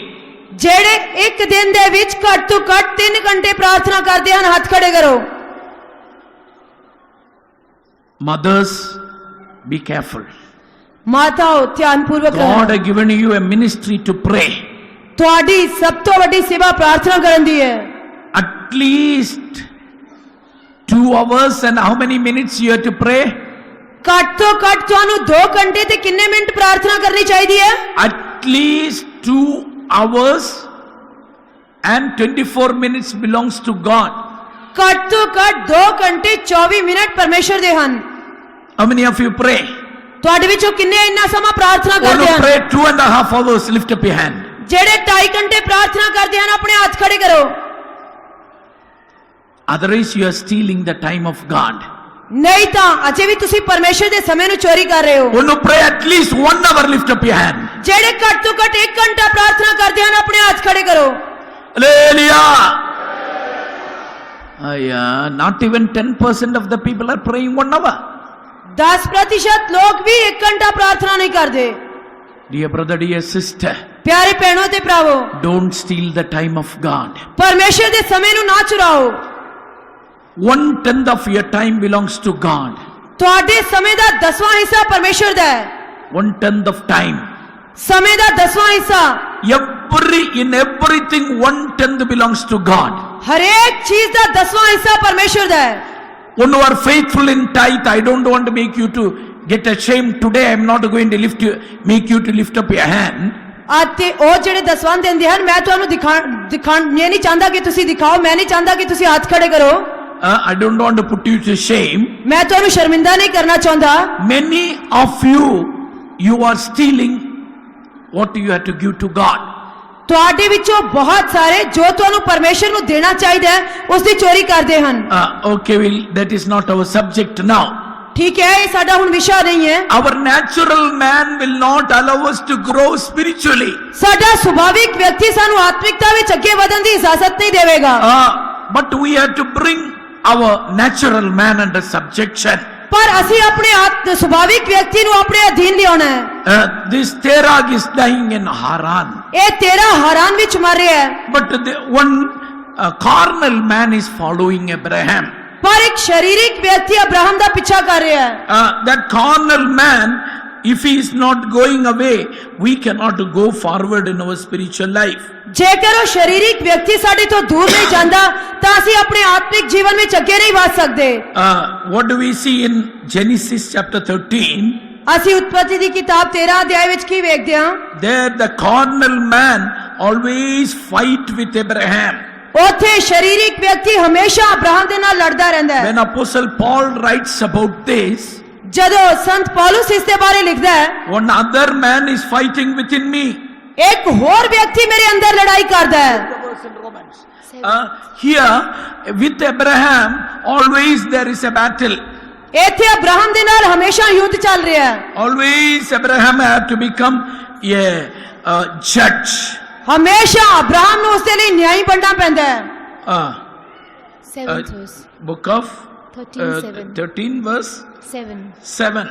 ਜਿਹੜੇ ਇੱਕ ਦਿਨ ਦੇ ਵਿੱਚ ਘੱਟ ਤੋਂ ਘੱਟ 3 ਘੰਟੇ ਪ੍ਰਾਰਥਨਾ ਕਰਦੇ ਹਨ, ਹੱਥ ਖੜੇ ਕਰੋ। Mothers, be careful. ਮਾਤਾਓ ਧਿਆਨਪੂਰਵਕ God ਰਹੋ। has given you a ministry to pray. ਤੁਹਾਡੀ ਸਭ ਤੋਂ ਵੱਡੀ ਸੇਵਾ ਪ੍ਰਾਰਥਨਾ ਕਰਨ ਦੀ ਹੈ। At least 2 hours and how many minutes you have to pray? ਘੱਟ ਤੋਂ ਘੱਟ ਤੁਹਾਨੂੰ 2 ਘੰਟੇ ਤੇ ਕਿੰਨੇ ਮਿੰਟ ਪ੍ਰਾਰਥਨਾ ਕਰਨੀ ਚਾਹੀਦੀ ਹੈ? At least 2 hours and 24 minutes belongs to God. ਘੱਟ ਤੋਂ ਘੱਟ 2 ਘੰਟੇ 24 ਮਿੰਟ ਪਰਮੇਸ਼ਰ ਦੇ ਹਨ। How many of you pray? ਤੁਹਾਡੇ ਵਿੱਚੋਂ ਕਿੰਨੇ ਇੰਨਾ ਸਮਾਂ ਪ੍ਰਾਰਥਨਾ Want ਕਰਦੇ to ਹਨ? pray 2.5 hours? Lift up your hand. ਜਿਹੜੇ 2.5 ਘੰਟੇ ਪ੍ਰਾਰਥਨਾ ਕਰਦੇ ਹਨ ਆਪਣੇ ਹੱਥ ਖੜੇ ਕਰੋ। Otherwise you are stealing the time of God. ਨਹੀਂ ਤਾਂ ਅਜੇ ਵੀ ਤੁਸੀਂ ਪਰਮੇਸ਼ਰ ਦੇ ਸਮੇਂ ਨੂੰ ਚੋਰੀ ਕਰ ਰਹੇ ਹੋ। Want to pray at least 1 hour? Lift up your hand. ਜਿਹੜੇ ਘੱਟ ਤੋਂ ਘੱਟ 1 ਘੰਟਾ ਪ੍ਰਾਰਥਨਾ ਕਰਦੇ ਹਨ ਆਪਣੇ ਹੱਥ ਖੜੇ ਕਰੋ। Hallelujah. Not even 10% of the people are praying 1 hour. 10% ਲੋਕ ਵੀ 1 ਘੰਟਾ ਪ੍ਰਾਰਥਨਾ ਨਹੀਂ ਕਰਦੇ। Dear brother, dear sister, ਪਿਆਰੇ ਭੈਣੋ ਤੇ ਭਰਾਵੋ, don't steal the time of God. ਪਰਮੇਸ਼ਰ ਦੇ ਸਮੇਂ ਨੂੰ ਨਾ ਚੁਰਾਓ। 1/10 of your time belongs to God. ਤੁਹਾਡੇ ਸਮੇਂ ਦਾ 10ਵਾਂ ਹਿੱਸਾ ਪਰਮੇਸ਼ਰ ਦਾ ਹੈ। 1/10 of time. ਸਮੇਂ ਦਾ 10ਵਾਂ ਹਿੱਸਾ In everything 1/10 belongs to God. ਹਰੇਕ ਚੀਜ਼ ਦਾ 10ਵਾਂ ਹਿੱਸਾ ਪਰਮੇਸ਼ਰ ਦਾ ਹੈ। When you are faithful in tithe, I don't want to make you to get ashamed today. I am not going to make you to lift up your hand. ਅਤੇ ਉਹ ਜਿਹੜੇ ਦਸਵੰਧ ਦਿੰਦੇ ਹਨ ਮੈਂ ਤੁਹਾਨੂੰ ਦਿਖਾਣ ਇਹ ਨਹੀਂ ਚਾਹੁੰਦਾ ਕਿ ਤੁਸੀਂ ਦਿਖਾਓ, ਮੈਂ ਨਹੀਂ ਚਾਹੁੰਦਾ ਕਿ ਤੁਸੀਂ ਹੱਥ ਖੜੇ ਕਰੋ। I don't want to put you to shame. ਮੈਂ ਤੁਹਾਨੂੰ ਸ਼ਰਮਿੰਦਾ ਨਹੀਂ ਕਰਨਾ ਚਾਹੁੰਦਾ। Many of you are stealing what you have to give to God. ਤੁਹਾਡੇ ਵਿੱਚੋਂ ਬਹੁਤ ਸਾਰੇ ਜੋ ਤੁਹਾਨੂੰ ਪਰਮੇਸ਼ਰ ਨੂੰ ਦੇਣਾ ਚਾਹੀਦਾ ਹੈ ਉਸ ਦੀ ਚੋਰੀ ਕਰਦੇ ਹਨ। Okay, well, that is not our subject now. ਠੀਕ ਹੈ, ਇਹ ਸਾਡਾ ਹੁਣ ਵਿਸ਼ਾ ਨਹੀਂ ਹੈ। Our natural man will not allow us to grow spiritually. ਸਾਡਾ ਸੁਭਾਵਿਕ ਵਿਅਕਤੀ ਸਾਨੂੰ ਆਤਮਿਕਤਾ ਵਿੱਚ ਅੱਗੇ ਵਧਣ ਦੀ ਇਜਾਜ਼ਤ ਨਹੀਂ ਦੇਵੇਗਾ। But we have to bring our natural man under subjection. ਪਰ ਅਸੀਂ ਆਪਣੇ ਸੁਭਾਵਿਕ ਵਿਅਕਤੀ ਨੂੰ ਆਪਣੇ ਅਧੀਨ ਲਿਆਉਣਾ ਹੈ। This Terah is dying in Haran. ਇਹ ਤੇਰਾ ਹਾਰਾਨ ਵਿੱਚ ਮਰ ਰਿਹਾ ਹੈ। But one carnal man is following Abraham. ਪਰ ਇੱਕ ਸਰੀਰਿਕ ਵਿਅਕਤੀ ਅਬਰਾਹਮ ਦਾ ਪਿੱਛਾ ਕਰ ਰਿਹਾ ਹੈ। That carnal man, if he is not going away, we cannot go forward in our spiritual life. ਜੇਕਰ ਉਹ ਸਰੀਰਿਕ ਵਿਅਕਤੀ ਸਾਡੇ ਤੋਂ ਦੂਰ ਨਹੀਂ ਜਾਂਦਾ ਤਾਂ ਅਸੀਂ ਆਪਣੇ ਆਤਮਿਕ ਜੀਵਨ ਵਿੱਚ ਅੱਗੇ ਨਹੀਂ ਵਧ ਸਕਦੇ। What do we see in Genesis chapter 13? ਅਸੀਂ ਉਤਪਤੀ ਦੀ ਕਿਤਾਬ 13 ਅਧਿਆਇ ਵਿੱਚ ਕੀ ਵੇਖਦੇ ਹਾਂ? There the carnal man always fight with Abraham. ਉੱਥੇ ਸਰੀਰਿਕ ਵਿਅਕਤੀ ਹਮੇਸ਼ਾ ਅਬਰਾਹਮ ਦੇ ਨਾਲ ਲੜਦਾ ਰਹਿੰਦਾ ਹੈ। When Apostle Paul writes about this, ਜਦੋਂ ਸੰਤ ਪੌਲਸ ਇਸ ਦੇ ਬਾਰੇ ਲਿਖਦਾ ਹੈ, one other man is fighting within me. ਇੱਕ ਹੋਰ ਵਿਅਕਤੀ ਮੇਰੇ ਅੰਦਰ ਲੜਾਈ ਕਰਦਾ ਹੈ। Here with Abraham, always there is a battle. ਇੱਥੇ ਅਬਰਾਹਮ ਦੇ ਨਾਲ ਹਮੇਸ਼ਾ ਯੁੱਧ ਚੱਲ ਰਿਹਾ ਹੈ। Always Abraham had to become a judge. ਹਮੇਸ਼ਾ ਅਬਰਾਹਮ ਨੂੰ ਉਸ ਦੇ ਲਈ ਨਿਆਂ ਬਣਨਾ ਪੈਂਦਾ ਹੈ। 7th verse. Book of 13 verse 7.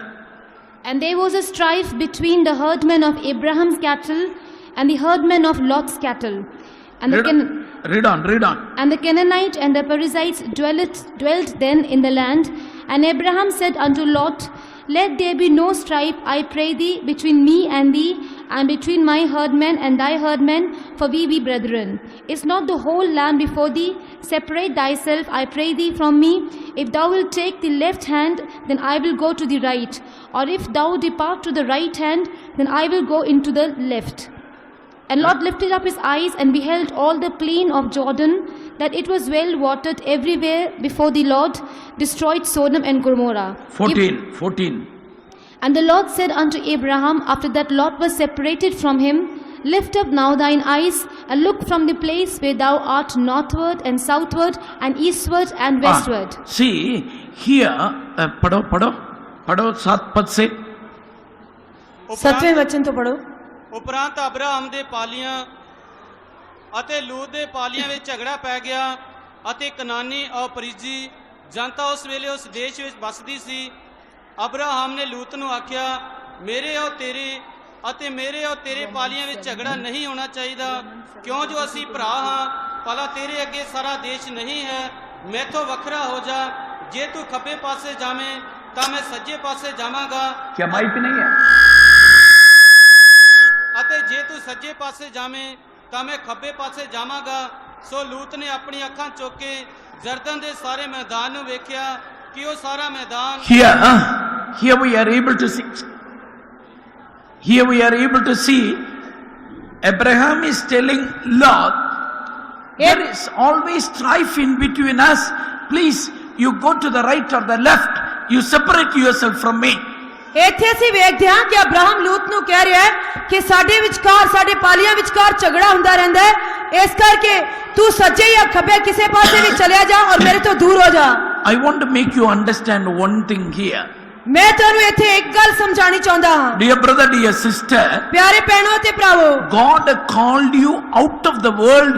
And there was a strife between the herdmen of Abraham's cattle and the herdmen of Lot's cattle. And the Read on. And the Canaanite and the Perizzites dwelt then in the land. And Abraham said unto Lot, Let there be no strife, I pray thee, between me and thee, and between my herdmen and thy herdmen, for we be brethren. Is not the whole land before thee? Separate thyself, I pray thee, from me. If thou wilt take the left hand, then I will go to the right. Or if thou depart to the right hand, then I will go into the left. And Lot lifted up his eyes and beheld all the plain of Jordan, that it was well watered everywhere before the Lord destroyed Sodom and Gomorrah. 14. And the Lord said unto Abraham, after that Lot was separated from him, Lift up now thine eyes, and look from the place where thou art northward and southward and eastward and westward. See, here, पढ़ो 7 पद से। 7वें वचन ਤੋਂ ਪੜੋ। ਉਪਰੰਤ Abraham ਦੇ ਪਾਲੀਆਂ ਅਤੇ ਲੂਤ ਦੇ ਪਾਲੀਆਂ ਵਿੱਚ ਝਗੜਾ ਪੈ ਗਿਆ ਅਤੇ ਕਨਾਨੀ ਔਰ ਪਰਿਜੀ ਜਨਤਾ ਉਸ ਵੇਲੇ ਉਸ ਦੇਸ਼ ਵਿੱਚ ਵੱਸਦੀ ਸੀ। ਅਬਰਾਹਮ ਨੇ ਲੂਤ ਨੂੰ ਆਖਿਆ, ਮੇਰੇ ਔਰ ਤੇਰੇ ਅਤੇ ਮੇਰੇ ਔਰ ਤੇਰੇ ਪਾਲੀਆਂ ਵਿੱਚ ਝਗੜਾ ਨਹੀਂ ਹੋਣਾ ਚਾਹੀਦਾ, ਕਿਉਂ ਜੋ ਅਸੀਂ ਭਰਾ ਹਾਂ। ਭਲਾ ਤੇਰੇ ਅੱਗੇ ਸਾਰਾ ਦੇਸ਼ ਨਹੀਂ ਹੈ, ਮੈਥੋਂ ਵੱਖਰਾ ਹੋ ਜਾ। ਜੇ ਤੂੰ ਖੱਬੇ ਪਾਸੇ ਜਾਵੇਂ ਤਾਂ ਮੈਂ ਸੱਜੇ ਪਾਸੇ ਜਾਵਾਂਗਾ। क्या माइक नहीं है? ਅਤੇ ਜੇ ਤੂੰ ਸੱਜੇ ਪਾਸੇ ਜਾਵੇਂ ਤਾਂ ਮੈਂ ਖੱਬੇ ਪਾਸੇ ਜਾਵਾਂਗਾ। ਸੋ ਲੂਤ ਨੇ ਆਪਣੀ ਅੱਖਾਂ ਚੁੱਕ ਕੇ ਜਰਦਨ ਦੇ ਸਾਰੇ ਮੈਦਾਨ ਨੂੰ ਵੇਖਿਆ ਕਿ ਉਹ ਸਾਰਾ ਮੈਦਾਨ Here we are able to see. Here we are able to see Abraham is telling Lot, there is always strife in between us. Please, you go to the right or the left. You separate yourself from me. ਇੱਥੇ ਅਸੀਂ ਵੇਖਦੇ ਹਾਂ ਕਿ Abraham ਲੂਤ ਨੂੰ ਕਹਿ ਰਿਹਾ ਹੈ ਕਿ ਸਾਡੇ ਵਿਚਕਾਰ, ਸਾਡੇ ਪਾਲੀਆਂ ਵਿਚਕਾਰ ਝਗੜਾ ਹੁੰਦਾ ਰਹਿੰਦਾ ਹੈ, ਇਸ ਕਰਕੇ ਤੂੰ ਸੱਜੇ ਜਾਂ ਖੱਬੇ ਕਿਸੇ ਪਾਸੇ ਵੀ ਚਲਿਆ ਜਾ ਔਰ ਮੇਰੇ ਤੋਂ ਦੂਰ ਹੋ ਜਾ। I want to make you understand one thing here. ਮੈਂ ਤੁਹਾਨੂੰ ਇੱਥੇ ਇੱਕ ਗੱਲ ਸਮਝਾਣੀ ਚਾਹੁੰਦਾ ਹਾਂ। Dear brother, dear sister, ਪਿਆਰੇ ਭੈਣੋ ਤੇ ਭਰਾਵੋ, God called you out of the world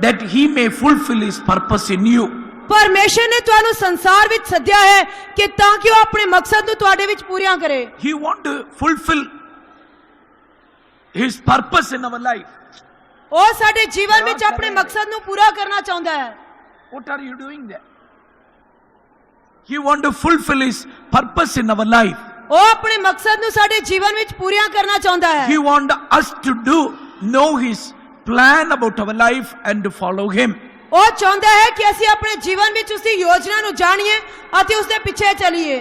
that He may fulfill His purpose in you. ਪਰਮੇਸ਼ਰ ਨੇ ਤੁਹਾਨੂੰ ਸੰਸਾਰ ਵਿੱਚ ਸੱਦਿਆ ਹੈ ਕਿ ਤਾਂ ਕਿ ਉਹ ਆਪਣੇ ਮਕਸਦ ਨੂੰ ਤੁਹਾਡੇ ਵਿੱਚ ਪੂਰੀਆਂ ਕਰੇ। He wants to fulfill His purpose in our life. ਉਹ ਸਾਡੇ ਜੀਵਨ ਵਿੱਚ ਆਪਣੇ ਮਕਸਦ ਨੂੰ ਪੂਰਾ ਕਰਨਾ ਚਾਹੁੰਦਾ ਹੈ। What are you doing there? He wants to fulfill His purpose in our life. ਉਹ ਆਪਣੇ ਮਕਸਦ ਨੂੰ ਸਾਡੇ ਜੀਵਨ ਵਿੱਚ ਪੂਰੀਆਂ ਕਰਨਾ ਚਾਹੁੰਦਾ ਹੈ। He wants us to know His plan about our life and to follow Him. ਉਹ ਚਾਹੁੰਦਾ ਹੈ ਕਿ ਅਸੀਂ ਆਪਣੇ ਜੀਵਨ ਵਿੱਚ ਉਸ ਦੀ ਯੋਜਨਾ ਨੂੰ ਜਾਣੀਏ ਅਤੇ ਉਸ ਦੇ ਪਿੱਛੇ ਚੱਲੀਏ।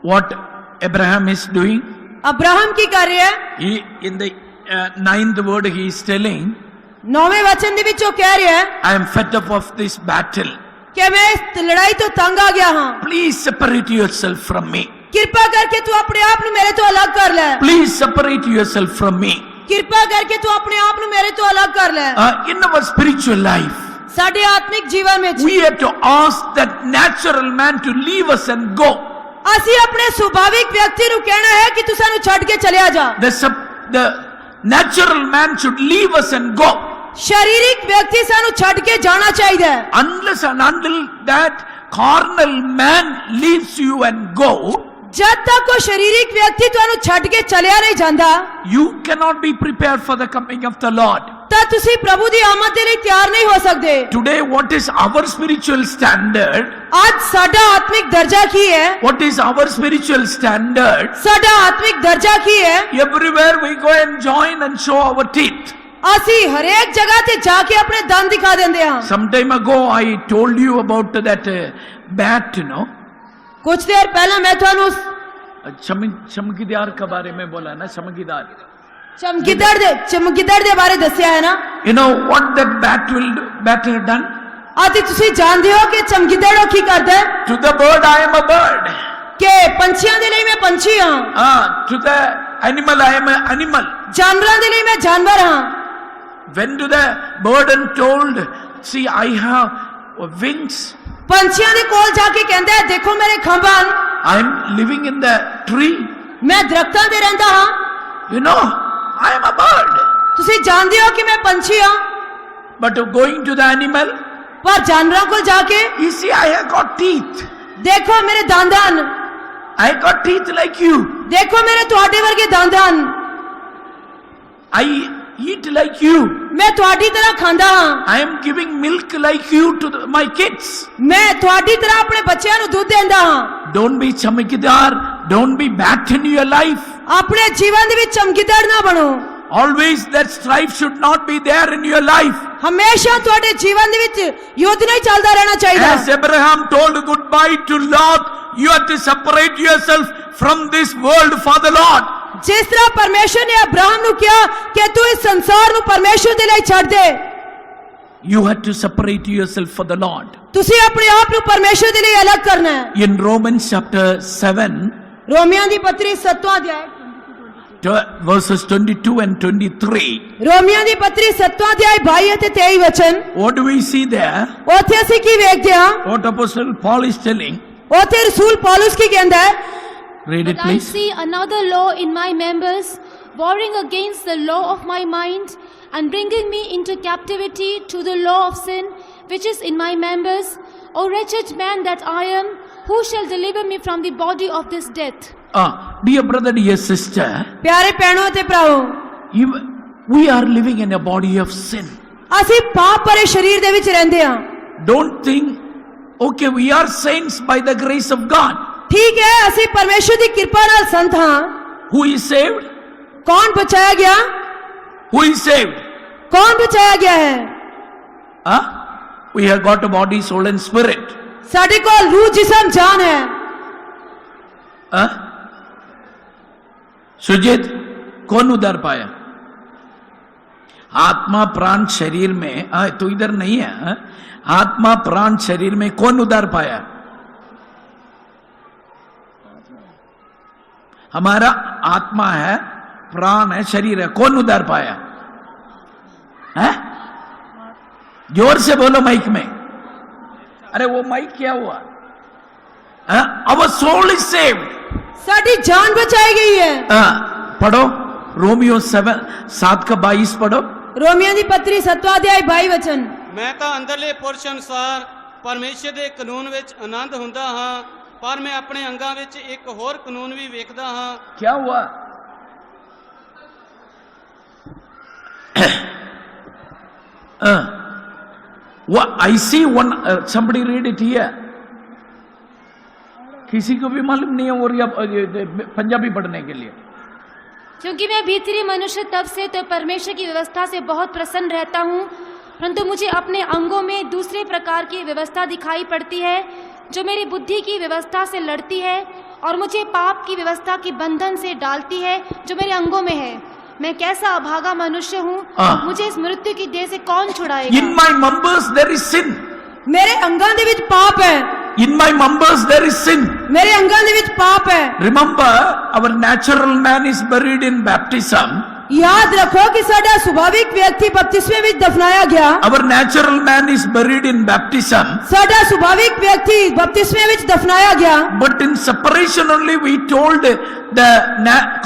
What Abraham is doing? Abraham ਕੀ ਕਰ ਰਿਹਾ ਹੈ? He, in the 9th word, he is telling, 9ਵੇਂ ਵਚਨ ਦੇ ਵਿੱਚ ਉਹ ਕਹਿ ਰਿਹਾ ਹੈ I am fed up of this battle. ਕਿ ਮੈਂ ਇਸ ਲੜਾਈ ਤੋਂ ਤੰਗ ਆ ਗਿਆ ਹਾਂ। Please separate yourself from me. ਕਿਰਪਾ ਕਰਕੇ ਤੂੰ ਆਪਣੇ ਆਪ ਨੂੰ ਮੇਰੇ ਤੋਂ ਅਲੱਗ ਕਰ ਲੈ। Please separate yourself from me. ਕਿਰਪਾ ਕਰਕੇ ਤੂੰ ਆਪਣੇ ਆਪ ਨੂੰ ਮੇਰੇ ਤੋਂ ਅਲੱਗ ਕਰ ਲੈ। In our spiritual life, ਸਾਡੇ ਆਤਮਿਕ ਜੀਵਨ ਵਿੱਚ we have to ask that natural man to leave us and go. ਅਸੀਂ ਆਪਣੇ ਸੁਭਾਵਿਕ ਵਿਅਕਤੀ ਨੂੰ ਕਹਿਣਾ ਹੈ ਕਿ ਤੂੰ ਸਾਨੂੰ ਛੱਡ ਕੇ ਚਲਿਆ ਜਾ। The natural man should leave us and go. ਸਰੀਰਿਕ ਵਿਅਕਤੀ ਸਾਨੂੰ ਛੱਡ ਕੇ ਜਾਣਾ ਚਾਹੀਦਾ ਹੈ। Unless and until that carnal man leaves you and go, ਜਦ ਤੱਕ ਉਹ ਸਰੀਰਿਕ ਵਿਅਕਤੀ ਤੁਹਾਨੂੰ ਛੱਡ ਕੇ ਚਲਿਆ ਨਹੀਂ ਜਾਂਦਾ, you cannot be prepared for the coming of the Lord. ਤਾਂ ਤੁਸੀਂ ਪ੍ਰਭੂ ਦੀ ਆਮਦ ਦੇ ਲਈ ਤਿਆਰ ਨਹੀਂ ਹੋ ਸਕਦੇ। Today, what is our spiritual standard? ਅੱਜ ਸਾਡਾ ਆਤਮਿਕ ਦਰਜਾ ਕੀ ਹੈ? What is our spiritual standard? ਸਾਡਾ ਆਤਮਿਕ ਦਰਜਾ ਕੀ ਹੈ? Everywhere we go and join and show our teeth. ਅਸੀਂ ਹਰੇਕ ਜਗ੍ਹਾ ਤੇ ਜਾ ਕੇ ਆਪਣੇ ਦੰਦ ਦਿਖਾ ਦਿੰਦੇ ਹਾਂ। Some time ago, I told you about that bat, you know. ਕੁਝ ਦੇਰ ਪਹਿਲਾਂ ਮੈਂ ਤੁਹਾਨੂੰ चमकीदार के बारे में बोला ना, चमकीदार ਚਮਗਿੱਦੜ ਦੇ ਬਾਰੇ ਦੱਸਿਆ ਹੈ ਨਾ। You know what that bat had done? ਅਤੇ ਤੁਸੀਂ ਜਾਣਦੇ ਹੋ ਕਿ ਚਮਗਿੱਦੜ ਉਹ ਕੀ ਕਰਦਾ ਹੈ? To the bird, I am a bird. ਕਿ ਪੰਛੀਆਂ ਦੇ ਲਈ ਮੈਂ ਪੰਛੀ ਹਾਂ, To the animal, I am an animal. ਜਾਨਵਰਾਂ ਦੇ ਲਈ ਮੈਂ ਜਾਨਵਰ ਹਾਂ। When to the bird and told, see, I have wings. ਪੰਛੀਆਂ ਦੇ ਕੋਲ ਜਾ ਕੇ ਕਹਿੰਦਾ ਹੈ, ਦੇਖੋ ਮੇਰੇ ਖੰਭ ਹਨ, I am living in the tree. ਮੈਂ ਦਰਖਤਾਂ ਤੇ ਰਹਿੰਦਾ ਹਾਂ। You know, I am a bird. ਤੁਸੀਂ ਜਾਣਦੇ ਹੋ ਕਿ ਮੈਂ ਪੰਛੀ ਹਾਂ। But going to the animal, ਪਰ ਜਾਨਵਰਾਂ ਕੋਲ ਜਾ ਕੇ you see, I have got teeth. ਦੇਖੋ ਮੇਰੇ ਦੰਦ ਹਨ, I got teeth like you. ਦੇਖੋ ਮੇਰੇ ਤੁਹਾਡੇ ਵਰਗੇ ਦੰਦ ਹਨ, I eat like you. ਮੈਂ ਤੁਹਾਡੀ ਤਰ੍ਹਾਂ ਖਾਂਦਾ ਹਾਂ, I am giving milk like you to my kids. ਮੈਂ ਤੁਹਾਡੀ ਤਰ੍ਹਾਂ ਆਪਣੇ ਬੱਚਿਆਂ ਨੂੰ ਦੁੱਧ ਦਿੰਦਾ ਹਾਂ। Don't be chamikidar. Don't be bat in your life. ਆਪਣੇ ਜੀਵਨ ਦੇ ਵਿੱਚ ਚਮਗਿੱਦੜ ਨਾ ਬਣੋ। Always that strife should not be there in your life. ਹਮੇਸ਼ਾ ਤੁਹਾਡੇ ਜੀਵਨ ਦੇ ਵਿੱਚ ਯੁੱਧ ਨਹੀਂ ਚੱਲਦਾ ਰਹਿਣਾ ਚਾਹੀਦਾ। As Abraham told goodbye to Lot, you have to separate yourself from this world for the Lord. ਜਿਸ ਤਰ੍ਹਾਂ ਪਰਮੇਸ਼ਰ ਨੇ ਅਬਰਾਹਮ ਨੂੰ ਕਿਹਾ ਕਿ ਤੂੰ ਇਸ ਸੰਸਾਰ ਨੂੰ ਪਰਮੇਸ਼ਰ ਦੇ ਲਈ ਛੱਡ ਦੇ, You have to separate yourself for the Lord. ਤੁਸੀਂ ਆਪਣੇ ਆਪ ਨੂੰ ਪਰਮੇਸ਼ਰ ਦੇ ਲਈ ਅਲੱਗ ਕਰਨਾ ਹੈ। In Romans chapter 7, ਰੋਮੀਆਂ ਦੀ ਪੱਤਰੀ 7ਵਾਂ ਅਧਿਆਇ verses 22 and 23, ਰੋਮੀਆਂ ਦੀ ਪੱਤਰੀ 7ਵਾਂ ਅਧਿਆਇ 22 ਅਤੇ 23 ਵਚਨ, what do we see there? ਉੱਥੇ ਅਸੀਂ ਕੀ ਵੇਖਦੇ ਹਾਂ? What Apostle Paul is telling? ਉੱਥੇ ਰਸੂਲ ਪੌਲਸ ਕੀ ਕਹਿੰਦਾ ਹੈ? Read it, But I please. see another law in my members, warring against the law of my mind, and bringing me into captivity to the law of sin, which is in my members. O wretched man that I am, who shall deliver me from the body of this death? Dear brother, dear sister, ਪਿਆਰੇ ਭੈਣੋ ਅਤੇ ਭਰਾਵੋ, we are living in a body of sin. ਅਸੀਂ ਪਾਪ ਭਰੇ ਸਰੀਰ ਦੇ ਵਿੱਚ ਰਹਿੰਦੇ ਹਾਂ। Don't think, okay, we are saints by the grace of God. ਠੀਕ ਹੈ, ਅਸੀਂ ਪਰਮੇਸ਼ਰ ਦੀ ਕਿਰਪਾ ਨਾਲ ਸੰਤ ਹਾਂ। Who is saved? ਕੌਣ ਬਚਾਇਆ ਗਿਆ? Who is saved? ਕੌਣ ਬਚਾਇਆ ਗਿਆ ਹੈ? We have got a body, soul and spirit. ਸਾਡੇ ਕੋਲ ਰੂਹ, ਜਿਸਮ, ਜਾਨ ਹੈ। सुजित, कौन उधर पाया? आत्मा प्राण शरीर में, तो इधर नहीं है। आत्मा प्राण शरीर में कौन उधर पाया? हमारा आत्मा है, प्राण है, शरीर है, कौन उधर पाया है? जोर से बोलो माइक में। अरे वो माइक क्या हुआ? Our soul is saved. ਸਾਡੀ ਜਾਨ ਬਚਾਈ ਗਈ ਹੈ। पढ़ो रोमियो 7:22 पढ़ो। ਰੋਮੀਆਂ ਦੀ ਪੱਤਰੀ 7ਵਾਂ ਅਧਿਆਇ 22 ਵਚਨ, ਮੈਂ ਤਾਂ ਅੰਦਰਲੇ ਪੁਰਸ਼ ਅਨੁਸਾਰ ਪਰਮੇਸ਼ਰ ਦੇ ਕਾਨੂੰਨ ਵਿੱਚ ਆਨੰਦ ਹੁੰਦਾ ਹਾਂ, ਪਰ ਮੈਂ ਆਪਣੇ ਅੰਗਾਂ ਵਿੱਚ ਇੱਕ ਹੋਰ ਕਾਨੂੰਨ ਵੀ ਵੇਖਦਾ ਹਾਂ। क्या हुआ? What I see one somebody read it here. किसी को भी मालूम नहीं है और या पंजाबी पढ़ने के लिए। क्योंकि मैं भीतरी मनुष्य तब से तो परमेश्वर की व्यवस्था से बहुत प्रसन्न रहता हूँ, परंतु मुझे अपने अंगों में दूसरे प्रकार की व्यवस्था दिखाई पड़ती है, जो मेरी बुद्धि की व्यवस्था से लड़ती है और मुझे पाप की व्यवस्था की बंधन से डालती है, जो मेरे अंगों में है। मैं कैसा अभागा मनुष्य हूँ, मुझे इस मृत्यु की देह से कौन छुड़ाएगा? In my members there is sin. ਮੇਰੇ ਅੰਗਾਂ ਦੇ ਵਿੱਚ ਪਾਪ ਹੈ। In my members there is sin. ਮੇਰੇ ਅੰਗਾਂ ਦੇ ਵਿੱਚ ਪਾਪ ਹੈ। Remember, our natural man is buried in baptism. ਯਾਦ ਰੱਖੋ ਕਿ ਸਾਡਾ ਸੁਭਾਵਿਕ ਵਿਅਕਤੀ ਬਪਤਿਸਮੇ ਵਿੱਚ ਦਫਨਾਇਆ ਗਿਆ। Our natural man is buried in baptism. ਸਾਡਾ ਸੁਭਾਵਿਕ ਵਿਅਕਤੀ ਬਪਤਿਸਮੇ ਵਿੱਚ ਦਫਨਾਇਆ ਗਿਆ। But in separation only we told the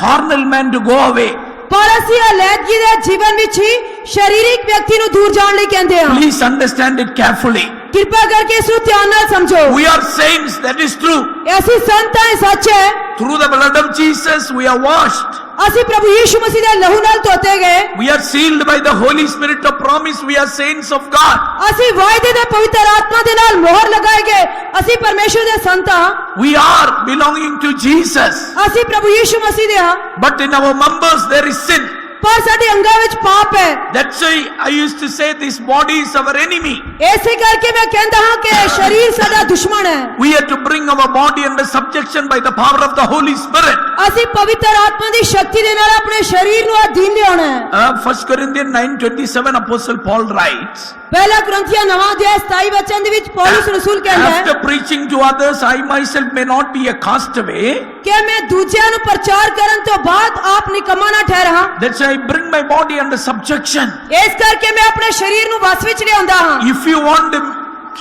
carnal man to go away. ਪਰ ਅਸੀਂ ਅਲੈਹਦਗੀ ਦੇ ਜੀਵਨ ਵਿੱਚ ਹੀ ਸਰੀਰਿਕ ਵਿਅਕਤੀ ਨੂੰ ਦੂਰ ਜਾਣ ਲਈ ਕਹਿੰਦੇ ਹਾਂ। Please understand it carefully. ਕਿਰਪਾ ਕਰਕੇ ਇਸ ਨੂੰ ਧਿਆਨ ਨਾਲ ਸਮਝੋ। We are saints, that is true. ਅਸੀਂ ਸੰਤ ਹਾਂ, ਇਹ ਸੱਚ ਹੈ। Through the blood of Jesus we are washed. ਅਸੀਂ ਪ੍ਰਭੂ ਯੀਸ਼ੂ ਮਸੀਹ ਦੇ ਲਹੂ ਨਾਲ ਧੋਤੇ ਗਏ। We are sealed by the Holy Spirit of promise. We are saints of God. ਅਸੀਂ ਵਾਅਦੇ ਦੇ ਪਵਿੱਤਰ ਆਤਮਾ ਦੇ ਨਾਲ ਮੋਹਰ ਲਗਾਏ ਗਏ। ਅਸੀਂ ਪਰਮੇਸ਼ਰ ਦੇ ਸੰਤ ਹਾਂ। We are belonging to Jesus. ਅਸੀਂ ਪ੍ਰਭੂ ਯੀਸ਼ੂ ਮਸੀਹ ਦੇ ਹਾਂ। But in our members there is sin. ਪਰ ਸਾਡੇ ਅੰਗਾਂ ਵਿੱਚ ਪਾਪ ਹੈ। That's why I used to say this body is our enemy. ਇਸੇ ਕਰਕੇ ਮੈਂ ਕਹਿੰਦਾ ਹਾਂ ਕਿ ਸਰੀਰ ਸਾਡਾ ਦੁਸ਼ਮਣ ਹੈ। We have to bring our body under subjection by the power of the Holy Spirit. ਅਸੀਂ ਪਵਿੱਤਰ ਆਤਮਾ ਦੀ ਸ਼ਕਤੀ ਦੇ ਨਾਲ ਆਪਣੇ ਸਰੀਰ ਨੂੰ ਅਧੀਨ ਲਿਆਉਣਾ ਹੈ। 1 Corinthians 9:27 Apostle Paul writes, ਪਹਿਲਾ ਕੁਰਿੰਥੀਆਂ 9 ਅਧਿਆਇ 27 ਵਚਨ ਦੇ ਵਿੱਚ ਪੌਲੁਸ ਰਸੂਲ ਕਹਿੰਦਾ after ਹੈ preaching to others, I myself may not be a castaway. ਕਿ ਮੈਂ ਦੂਜਿਆਂ ਨੂੰ ਪ੍ਰਚਾਰ ਕਰਨ ਤੋਂ ਬਾਅਦ ਆਪ ਨਿਕੰਮਾ ਨਾ ਠਹਿਰਾਂ। That's why I bring my body under subjection. ਇਸ ਕਰਕੇ ਮੈਂ ਆਪਣੇ ਸਰੀਰ ਨੂੰ ਵਸ ਵਿੱਚ ਲਿਆਉਂਦਾ ਹਾਂ। If you want to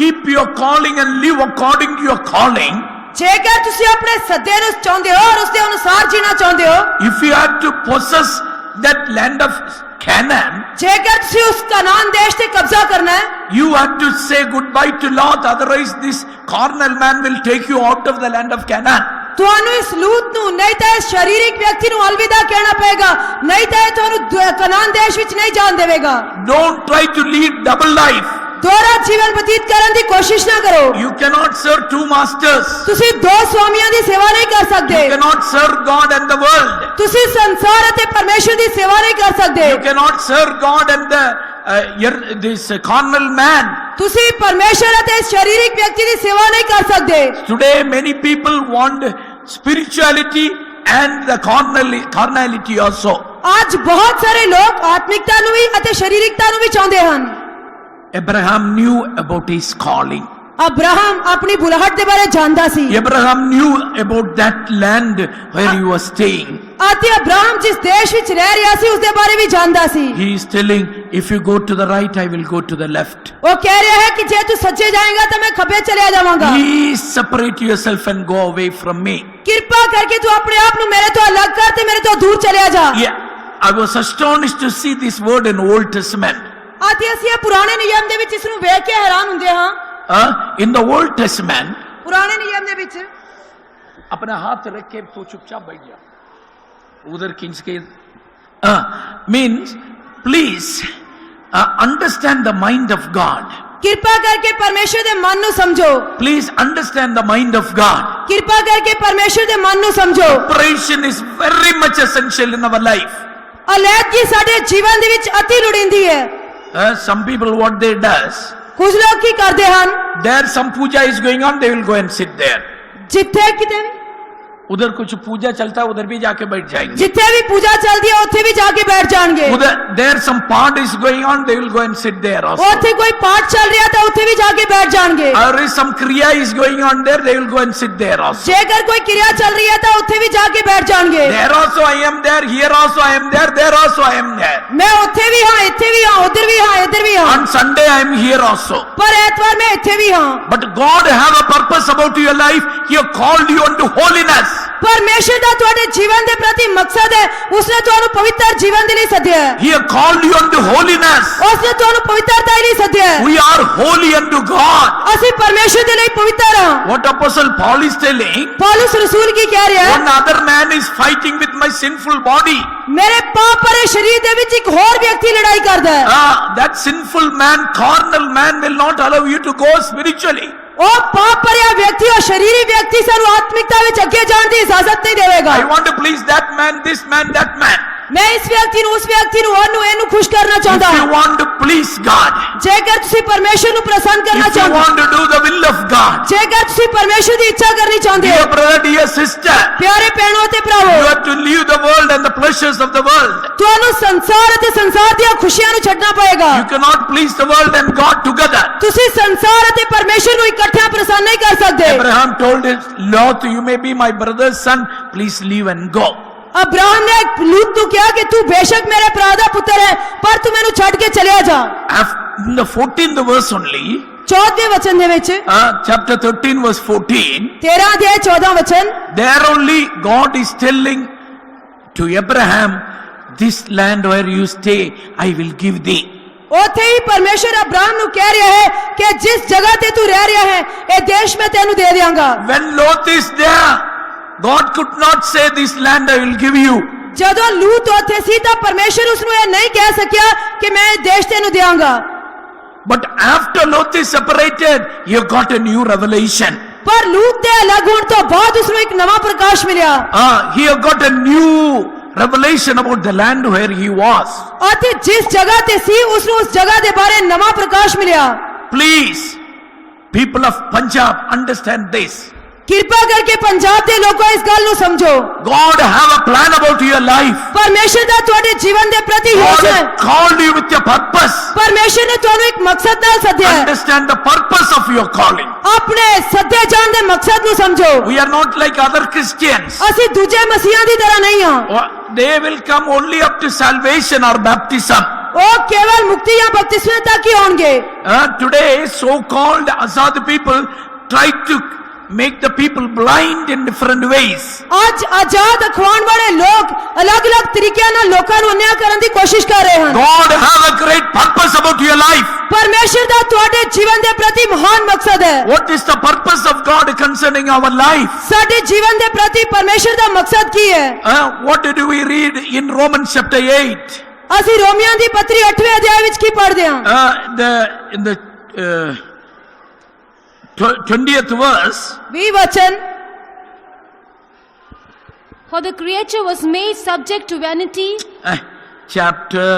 keep your calling and live according to your calling, ਜੇਕਰ ਤੁਸੀਂ ਆਪਣੇ ਸੱਦੇ ਨੂੰ ਚਾਹੁੰਦੇ ਹੋ ਔਰ ਉਸ ਦੇ ਅਨੁਸਾਰ ਜੀਣਾ ਚਾਹੁੰਦੇ ਹੋ, if you have to possess that land of Canaan, ਜੇਕਰ ਤੁਸੀਂ ਉਸ ਕਨਾਨ ਦੇਸ਼ ਤੇ ਕਬਜ਼ਾ ਕਰਨਾ ਹੈ, you have to say goodbye to Lot, otherwise this carnal man will take you out of the land of Canaan. ਤੁਹਾਨੂੰ ਇਸ ਲੂਤ ਨੂੰ ਨਹੀਂ ਤਾਂ ਇਸ ਸਰੀਰਿਕ ਵਿਅਕਤੀ ਨੂੰ ਅਲਵਿਦਾ ਕਹਿਣਾ ਪਏਗਾ, ਨਹੀਂ ਤਾਂ ਇਹ ਤੁਹਾਨੂੰ ਕਨਾਨ ਦੇਸ਼ ਵਿੱਚ ਨਹੀਂ ਜਾਣ ਦੇਵੇਗਾ। Don't try to lead double life. ਦੋਹਰਾ ਜੀਵਨ ਬਤੀਤ ਕਰਨ ਦੀ ਕੋਸ਼ਿਸ਼ ਨਾ ਕਰੋ। You cannot serve two masters. ਤੁਸੀਂ ਦੋ ਸਵਾਮੀਆਂ ਦੀ ਸੇਵਾ ਨਹੀਂ ਕਰ ਸਕਦੇ। You cannot serve God and the world. ਤੁਸੀਂ ਸੰਸਾਰ ਅਤੇ ਪਰਮੇਸ਼ਰ ਦੀ ਸੇਵਾ ਨਹੀਂ ਕਰ ਸਕਦੇ। You cannot serve God and this carnal man. ਤੁਸੀਂ ਪਰਮੇਸ਼ਰ ਅਤੇ ਸਰੀਰਿਕ ਵਿਅਕਤੀ ਦੀ ਸੇਵਾ ਨਹੀਂ ਕਰ ਸਕਦੇ। Today many people want spirituality and the carnality also. ਅੱਜ ਬਹੁਤ ਸਾਰੇ ਲੋਕ ਆਤਮਿਕਤਾ ਨੂੰ ਵੀ ਅਤੇ ਸਰੀਰਿਕਤਾ ਨੂੰ ਵੀ ਚਾਹੁੰਦੇ ਹਨ। Abraham knew about his calling. Abraham ਆਪਣੀ ਬੁਲਾਹਟ ਦੇ ਬਾਰੇ ਜਾਣਦਾ ਸੀ। Abraham knew about that land where he was staying. ਅਤੇ ਅਬਰਾਹਮ ਜਿਸ ਦੇਸ਼ ਵਿੱਚ ਰਹਿ ਰਿਹਾ ਸੀ ਉਸ ਦੇ ਬਾਰੇ ਵੀ ਜਾਣਦਾ ਸੀ। He is telling, if you go to the right, I will go to the left. ਉਹ ਕਹਿ ਰਿਹਾ ਹੈ ਕਿ ਜੇ ਤੂੰ ਸੱਜੇ ਜਾਏਗਾ ਤਾਂ ਮੈਂ ਖੱਬੇ ਚਲਿਆ ਜਾਵਾਂਗਾ। Please separate yourself and go away from me. ਕਿਰਪਾ ਕਰਕੇ ਤੂੰ ਆਪਣੇ ਆਪ ਨੂੰ ਮੇਰੇ ਤੋਂ ਅਲੱਗ ਕਰ ਤੇ ਮੇਰੇ ਤੋਂ ਦੂਰ ਚਲਿਆ ਜਾ। Yeah, I was astonished to see this word in Old Testament. ਅਤੇ ਅਸੀਂ ਇਹ ਪੁਰਾਣੇ ਨਿਯਮ ਦੇ ਵਿੱਚ ਇਸ ਨੂੰ ਵੇਖ ਕੇ ਹੈਰਾਨ ਹੁੰਦੇ ਹਾਂ। In the Old Testament, ਪੁਰਾਣੇ ਨਿਯਮ ਦੇ ਵਿੱਚ अपना हाथ रख के तो चुपचाप बैठ जा, उधर खींच के means please understand the mind of God. ਕਿਰਪਾ ਕਰਕੇ ਪਰਮੇਸ਼ਰ ਦੇ ਮਨ ਨੂੰ ਸਮਝੋ। Please understand the mind of God. ਕਿਰਪਾ ਕਰਕੇ ਪਰਮੇਸ਼ਰ ਦੇ ਮਨ ਨੂੰ ਸਮਝੋ। Separation is very much essential in our life. ਅਲੈਹਦਗੀ ਸਾਡੇ ਜੀਵਨ ਦੇ ਵਿੱਚ ਅਤੀ ਲੋੜੀਂਦੀ ਹੈ। Some people what they does, ਕੁਝ ਲੋਕ ਕੀ ਕਰਦੇ ਹਨ, there some puja is going on, they will go and sit there. ਜਿੱਥੇ ਕਿਤੇ ਵੀ उधर कुछ पूजा चलता है, उधर भी जाके बैठ जाएंगे. ਜਿੱਥੇ ਵੀ ਪੂਜਾ ਚੱਲਦੀ ਹੈ ਉੱਥੇ ਵੀ ਜਾ ਕੇ ਬੈਠ ਜਾਣਗੇ। उधर there some part is going on, they will go and sit there also. ਉੱਥੇ ਕੋਈ ਪਾਠ ਚੱਲ ਰਿਹਾ ਤਾਂ ਉੱਥੇ ਵੀ ਜਾ ਕੇ ਬੈਠ ਜਾਣਗੇ। Or if some kriya is going on there, they will go and sit there also. ਜੇਕਰ ਕੋਈ ਕਿਰਿਆ ਚੱਲ ਰਹੀ ਹੈ ਤਾਂ ਉੱਥੇ ਵੀ ਜਾ ਕੇ ਬੈਠ ਜਾਣਗੇ। There also I am there, here also I am there, there also I am there. ਮੈਂ ਉੱਥੇ ਵੀ ਹਾਂ, ਇੱਥੇ ਵੀ ਹਾਂ, ਉੱਧਰ ਵੀ ਹਾਂ, ਇੱਧਰ ਵੀ ਹਾਂ। On Sunday I am here also. ਪਰ ਐਤਵਾਰ ਮੈਂ ਇੱਥੇ ਵੀ ਹਾਂ। But God have a purpose about your life. He have called you unto holiness. ਪਰਮੇਸ਼ਰ ਦਾ ਤੁਹਾਡੇ ਜੀਵਨ ਦੇ ਪ੍ਰਤੀ ਮਕਸਦ ਹੈ, ਉਸਨੇ ਤੁਹਾਨੂੰ ਪਵਿੱਤਰ ਜੀਵਨ ਦੇ ਲਈ ਸੱਦਿਆ ਹੈ। He have called you unto holiness. ਉਸਨੇ ਤੁਹਾਨੂੰ ਪਵਿੱਤਰਤਾ ਲਈ ਸੱਦਿਆ ਹੈ। We are holy unto God. ਅਸੀਂ ਪਰਮੇਸ਼ਰ ਦੇ ਲਈ ਪਵਿੱਤਰ ਹਾਂ। What Apostle Paul is telling, ਪੌਲੁਸ ਰਸੂਲ ਕੀ ਕਹਿ ਰਿਹਾ ਹੈ, one other man is fighting with my sinful body. ਮੇਰੇ ਪਾਪ ਭਰੇ ਸਰੀਰ ਦੇ ਵਿੱਚ ਇੱਕ ਹੋਰ ਵਿਅਕਤੀ ਲੜਾਈ ਕਰਦਾ ਹੈ। That sinful man, carnal man will not allow you to go spiritually. ਉਹ ਪਾਪ ਭਰਿਆ ਵਿਅਕਤੀ ਉਹ ਸ਼ਰੀਰੀ ਵਿਅਕਤੀ ਸਾਨੂੰ ਆਤਮਿਕਤਾ ਵਿੱਚ ਅੱਗੇ ਜਾਣ ਦੀ ਇਜਾਜ਼ਤ ਨਹੀਂ ਦੇਵੇਗਾ। I want to please that man, this man, that man. ਮੈਂ ਇਸ ਵਿਅਕਤੀ ਨੂੰ, ਉਸ ਵਿਅਕਤੀ ਨੂੰ, ਉਹਨੂੰ ਇਹਨੂੰ ਖੁਸ਼ ਕਰਨਾ ਚਾਹੁੰਦਾ If you ਹਾਂ। want to please God, ਜੇਕਰ ਤੁਸੀਂ ਪਰਮੇਸ਼ਰ ਨੂੰ ਪ੍ਰਸੰਨ ਕਰਨਾ if you ਚਾਹੁੰਦੇ ਹੋ, want to do the will of God, ਜੇਕਰ ਤੁਸੀਂ ਪਰਮੇਸ਼ਰ ਦੀ ਇੱਛਾ ਕਰਨੀ ਚਾਹੁੰਦੇ dear ਹੋ, brother, dear sister, ਪਿਆਰੇ ਭੈਣੋ ਤੇ ਭਰਾਵੋ, you have to leave the world and the pleasures of the world. ਤੁਹਾਨੂੰ ਸੰਸਾਰ ਅਤੇ ਸੰਸਾਰ ਦੀਆਂ ਖੁਸ਼ੀਆਂ ਨੂੰ ਛੱਡਣਾ ਪਏਗਾ। You cannot please the world and God together. ਤੁਸੀਂ ਸੰਸਾਰ ਅਤੇ ਪਰਮੇਸ਼ਰ ਨੂੰ ਇਕੱਠਿਆਂ ਪ੍ਰਸੰਨ ਨਹੀਂ ਕਰ ਸਕਦੇ। Abraham told his Lot, you may be my brother's son, please leave and go. Abraham ਨੇ ਲੂਤ ਨੂੰ ਕਿਹਾ ਕਿ ਤੂੰ ਬੇਸ਼ੱਕ ਮੇਰੇ ਭਰਾ ਦਾ ਪੁੱਤਰ ਹੈ, ਪਰ ਤੂੰ ਮੈਨੂੰ ਛੱਡ ਕੇ ਚਲਿਆ ਜਾ। In the 14th verse only, 14ਵੇਂ ਵਚਨ ਦੇ ਵਿੱਚ, chapter 13 verse 14, 13 ਅਧਿਆਇ 14 ਵਚਨ, there only God is telling to Abraham, this land where you stay, I will give thee. ਉੱਥੇ ਹੀ ਪਰਮੇਸ਼ਰ ਅਬਰਾਹਮ ਨੂੰ ਕਹਿ ਰਿਹਾ ਹੈ ਕਿ ਜਿਸ ਜਗ੍ਹਾ ਤੇ ਤੂੰ ਰਹਿ ਰਿਹਾ ਹੈ ਇਹ ਦੇਸ਼ ਮੈਂ ਤੈਨੂੰ ਦੇ ਦਿਆਂਗਾ। When Lot is there, God could not say, this land I will give you. ਜਦੋਂ ਲੂਤ ਉੱਥੇ ਸੀ ਤਾਂ ਪਰਮੇਸ਼ਰ ਉਸ ਨੂੰ ਇਹ ਨਹੀਂ ਕਹਿ ਸਕਿਆ ਕਿ ਮੈਂ ਇਹ ਦੇਸ਼ ਤੈਨੂੰ ਦਿਆਂਗਾ। But after Lot is separated, he got a new revelation. ਪਰ ਲੂਤ ਦੇ ਅਲੱਗ ਹੋਣ ਤੋਂ ਬਾਅਦ ਉਸ ਨੂੰ ਇੱਕ ਨਵਾਂ ਪ੍ਰਕਾਸ਼ ਮਿਲਿਆ। He have got a new revelation about the land where he was. ਅਤੇ ਜਿਸ ਜਗ੍ਹਾ ਤੇ ਸੀ ਉਸ ਨੂੰ ਉਸ ਜਗ੍ਹਾ ਦੇ ਬਾਰੇ ਨਵਾਂ ਪ੍ਰਕਾਸ਼ ਮਿਲਿਆ। please, people of Punjab, understand this. ਕਿਰਪਾ ਕਰਕੇ ਪੰਜਾਬ ਦੇ ਲੋਕੋ ਇਸ ਗੱਲ ਨੂੰ ਸਮਝੋ God have a plan about your life. ਪਰਮੇਸ਼ਰ ਦਾ ਤੁਹਾਡੇ ਜੀਵਨ ਦੇ ਪ੍ਰਤੀ God ਯੋਜਨਾ ਹੈ has called you with a purpose. ਪਰਮੇਸ਼ਰ ਨੇ ਤੁਹਾਨੂੰ ਇੱਕ ਮਕਸਦ ਨਾਲ ਸੱਦਿਆ ਹੈ Understand the purpose of your calling. ਆਪਣੇ ਸੱਦੇ ਜਾਣ ਦੇ ਮਕਸਦ ਨੂੰ ਸਮਝੋ We are not like other Christians. ਅਸੀਂ ਦੂਜੇ ਮਸੀਹਾਂ ਦੀ ਤਰ੍ਹਾਂ ਨਹੀਂ ਹਾਂ They will come only up to salvation or baptism. ਉਹ ਕੇਵਲ ਮੁਕਤੀ ਜਾਂ ਬਪਤਿਸਮੇ ਤੱਕ ਹੀ ਆਉਣਗੇ Today, so-called Azad people try to make the people blind in different ways. ਅੱਜ ਆਜ਼ਾਦ ਅਖਵਾਉਣ ਵਾਲੇ ਲੋਕ ਅਲੱਗ-ਅਲੱਗ ਤਰੀਕਿਆਂ ਨਾਲ ਲੋਕਾਂ ਨੂੰ ਅਨਿਆਂ ਕਰਨ ਦੀ ਕੋਸ਼ਿਸ਼ ਕਰ ਰਹੇ ਹਨ God have a great purpose about your life. ਪਰਮੇਸ਼ਰ ਦਾ ਤੁਹਾਡੇ ਜੀਵਨ ਦੇ ਪ੍ਰਤੀ ਮਹਾਨ ਮਕਸਦ ਹੈ What is the purpose of God concerning our life? ਸਾਡੇ ਜੀਵਨ ਦੇ ਪ੍ਰਤੀ ਪਰਮੇਸ਼ਰ ਦਾ ਮਕਸਦ ਕੀ ਹੈ What did we read in Romans chapter 8? ਅਸੀਂ ਰੋਮੀਆਂ ਦੀ ਪੱਤਰੀ 8ਵੇਂ ਅਧਿਆਇ ਵਿੱਚ ਕੀ ਪੜ੍ਹਦੇ ਹਾਂ In the 20th verse, 20 ਵਚਨ For the creature was made subject to vanity, chapter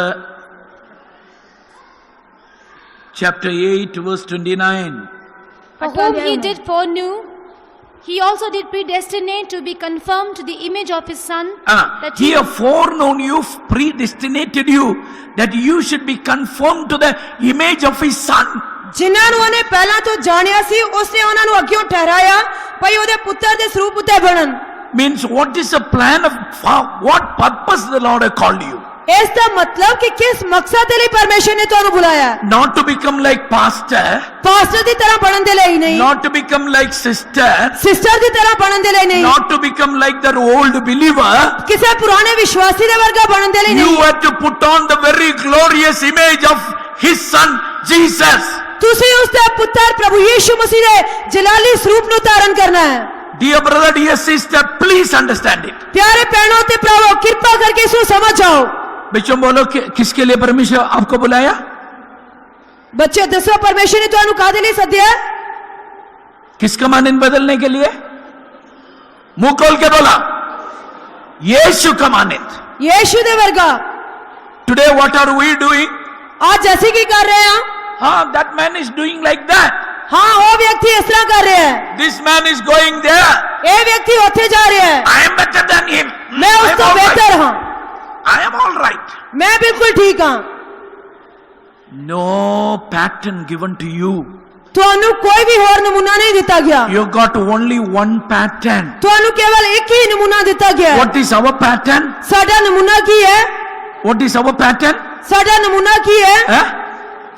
8 verse 29. for whom he did foreknew, he also did predestinate to be conformed to the image of his Son, that He have foreknown you, predestinated you, that you should be conformed to the image of His Son. ਜਿਨ੍ਹਾਂ ਨੂੰ ਉਹਨੇ ਪਹਿਲਾਂ ਤੋਂ ਜਾਣਿਆ ਸੀ ਉਸਨੇ ਉਹਨਾਂ ਨੂੰ ਅੱਗਿਓਂ ਠਹਿਰਾਇਆ ਭਈ ਉਹਦੇ ਪੁੱਤਰ ਦੇ ਸਰੂਪ ਉੱਤੇ ਬਣਨ Means what is the plan of, for what purpose the Lord has called you? ਇਸ ਦਾ ਮਤਲਬ ਕਿ ਕਿਸ ਮਕਸਦ ਦੇ ਲਈ ਪਰਮੇਸ਼ਰ ਨੇ ਤੁਹਾਨੂੰ ਬੁਲਾਇਆ Not to become like pastor, pastor ਦੀ ਤਰ੍ਹਾਂ ਬਣਨ ਦੇ ਲਈ ਨਹੀਂ not to become like sister, sister ਦੀ ਤਰ੍ਹਾਂ ਬਣਨ ਦੇ ਲਈ ਨਹੀਂ not to become like that old believer. ਕਿਸੇ ਪੁਰਾਣੇ ਵਿਸ਼ਵਾਸੀ ਦੇ ਵਰਗਾ ਬਣਨ ਦੇ ਲਈ You ਨਹੀਂ have to put on the very glorious image of His Son, Jesus. ਤੁਸੀਂ ਉਸ ਦੇ ਪੁੱਤਰ ਪ੍ਰਭੂ ਯੀਸ਼ੂ ਮਸੀਹ ਦੇ ਜਲਾਲੀ ਸਰੂਪ ਨੂੰ ਧਾਰਨ ਕਰਨਾ ਹੈ Dear brother, dear sister, please understand it. ਪਿਆਰੇ ਭੈਣੋ ਤੇ ਭਰਾਵੋ ਕਿਰਪਾ ਕਰਕੇ ਇਸ ਨੂੰ ਸਮਝ ਜਾਓ बच्चों बोलो कि किसके लिए परमेश्वर आपको बुलाया? ਬੱਚੇ ਦੱਸੋ ਪਰਮੇਸ਼ਰ ਨੇ ਤੁਹਾਨੂੰ ਕਾਹਦੇ ਲਈ ਸੱਦਿਆ किसका मानंद बदलने के लिए? मुंह खोल के बोला, यीशु का मानंद. ਯੀਸ਼ੂ ਦੇ ਵਰਗਾ Today what are we doing? ਅੱਜ ਅਸੀਂ ਕੀ ਕਰ ਰਹੇ ਹਾਂ That man is doing like that. ਹਾਂ ਉਹ ਵਿਅਕਤੀ ਇਸ ਤਰ੍ਹਾਂ ਕਰ ਰਿਹਾ ਹੈ This man is going there. ਇਹ ਵਿਅਕਤੀ ਉੱਥੇ ਜਾ ਰਿਹਾ ਹੈ I am better than him. ਮੈਂ I ਉਸ am ਤੋਂ all ਬਿਹਤਰ right. ਹਾਂ I am all right. ਮੈਂ ਬਿਲਕੁਲ ਠੀਕ ਹਾਂ No pattern given to you. ਤੁਹਾਨੂੰ ਕੋਈ ਵੀ ਹੋਰ ਨਮੂਨਾ ਨਹੀਂ ਦਿੱਤਾ ਗਿਆ You got only one pattern. ਤੁਹਾਨੂੰ ਕੇਵਲ ਇੱਕ ਹੀ ਨਮੂਨਾ ਦਿੱਤਾ ਗਿਆ ਹੈ What is our pattern? ਸਾਡਾ ਨਮੂਨਾ ਕੀ ਹੈ What is our pattern? ਸਾਡਾ ਨਮੂਨਾ ਕੀ ਹੈ Huh?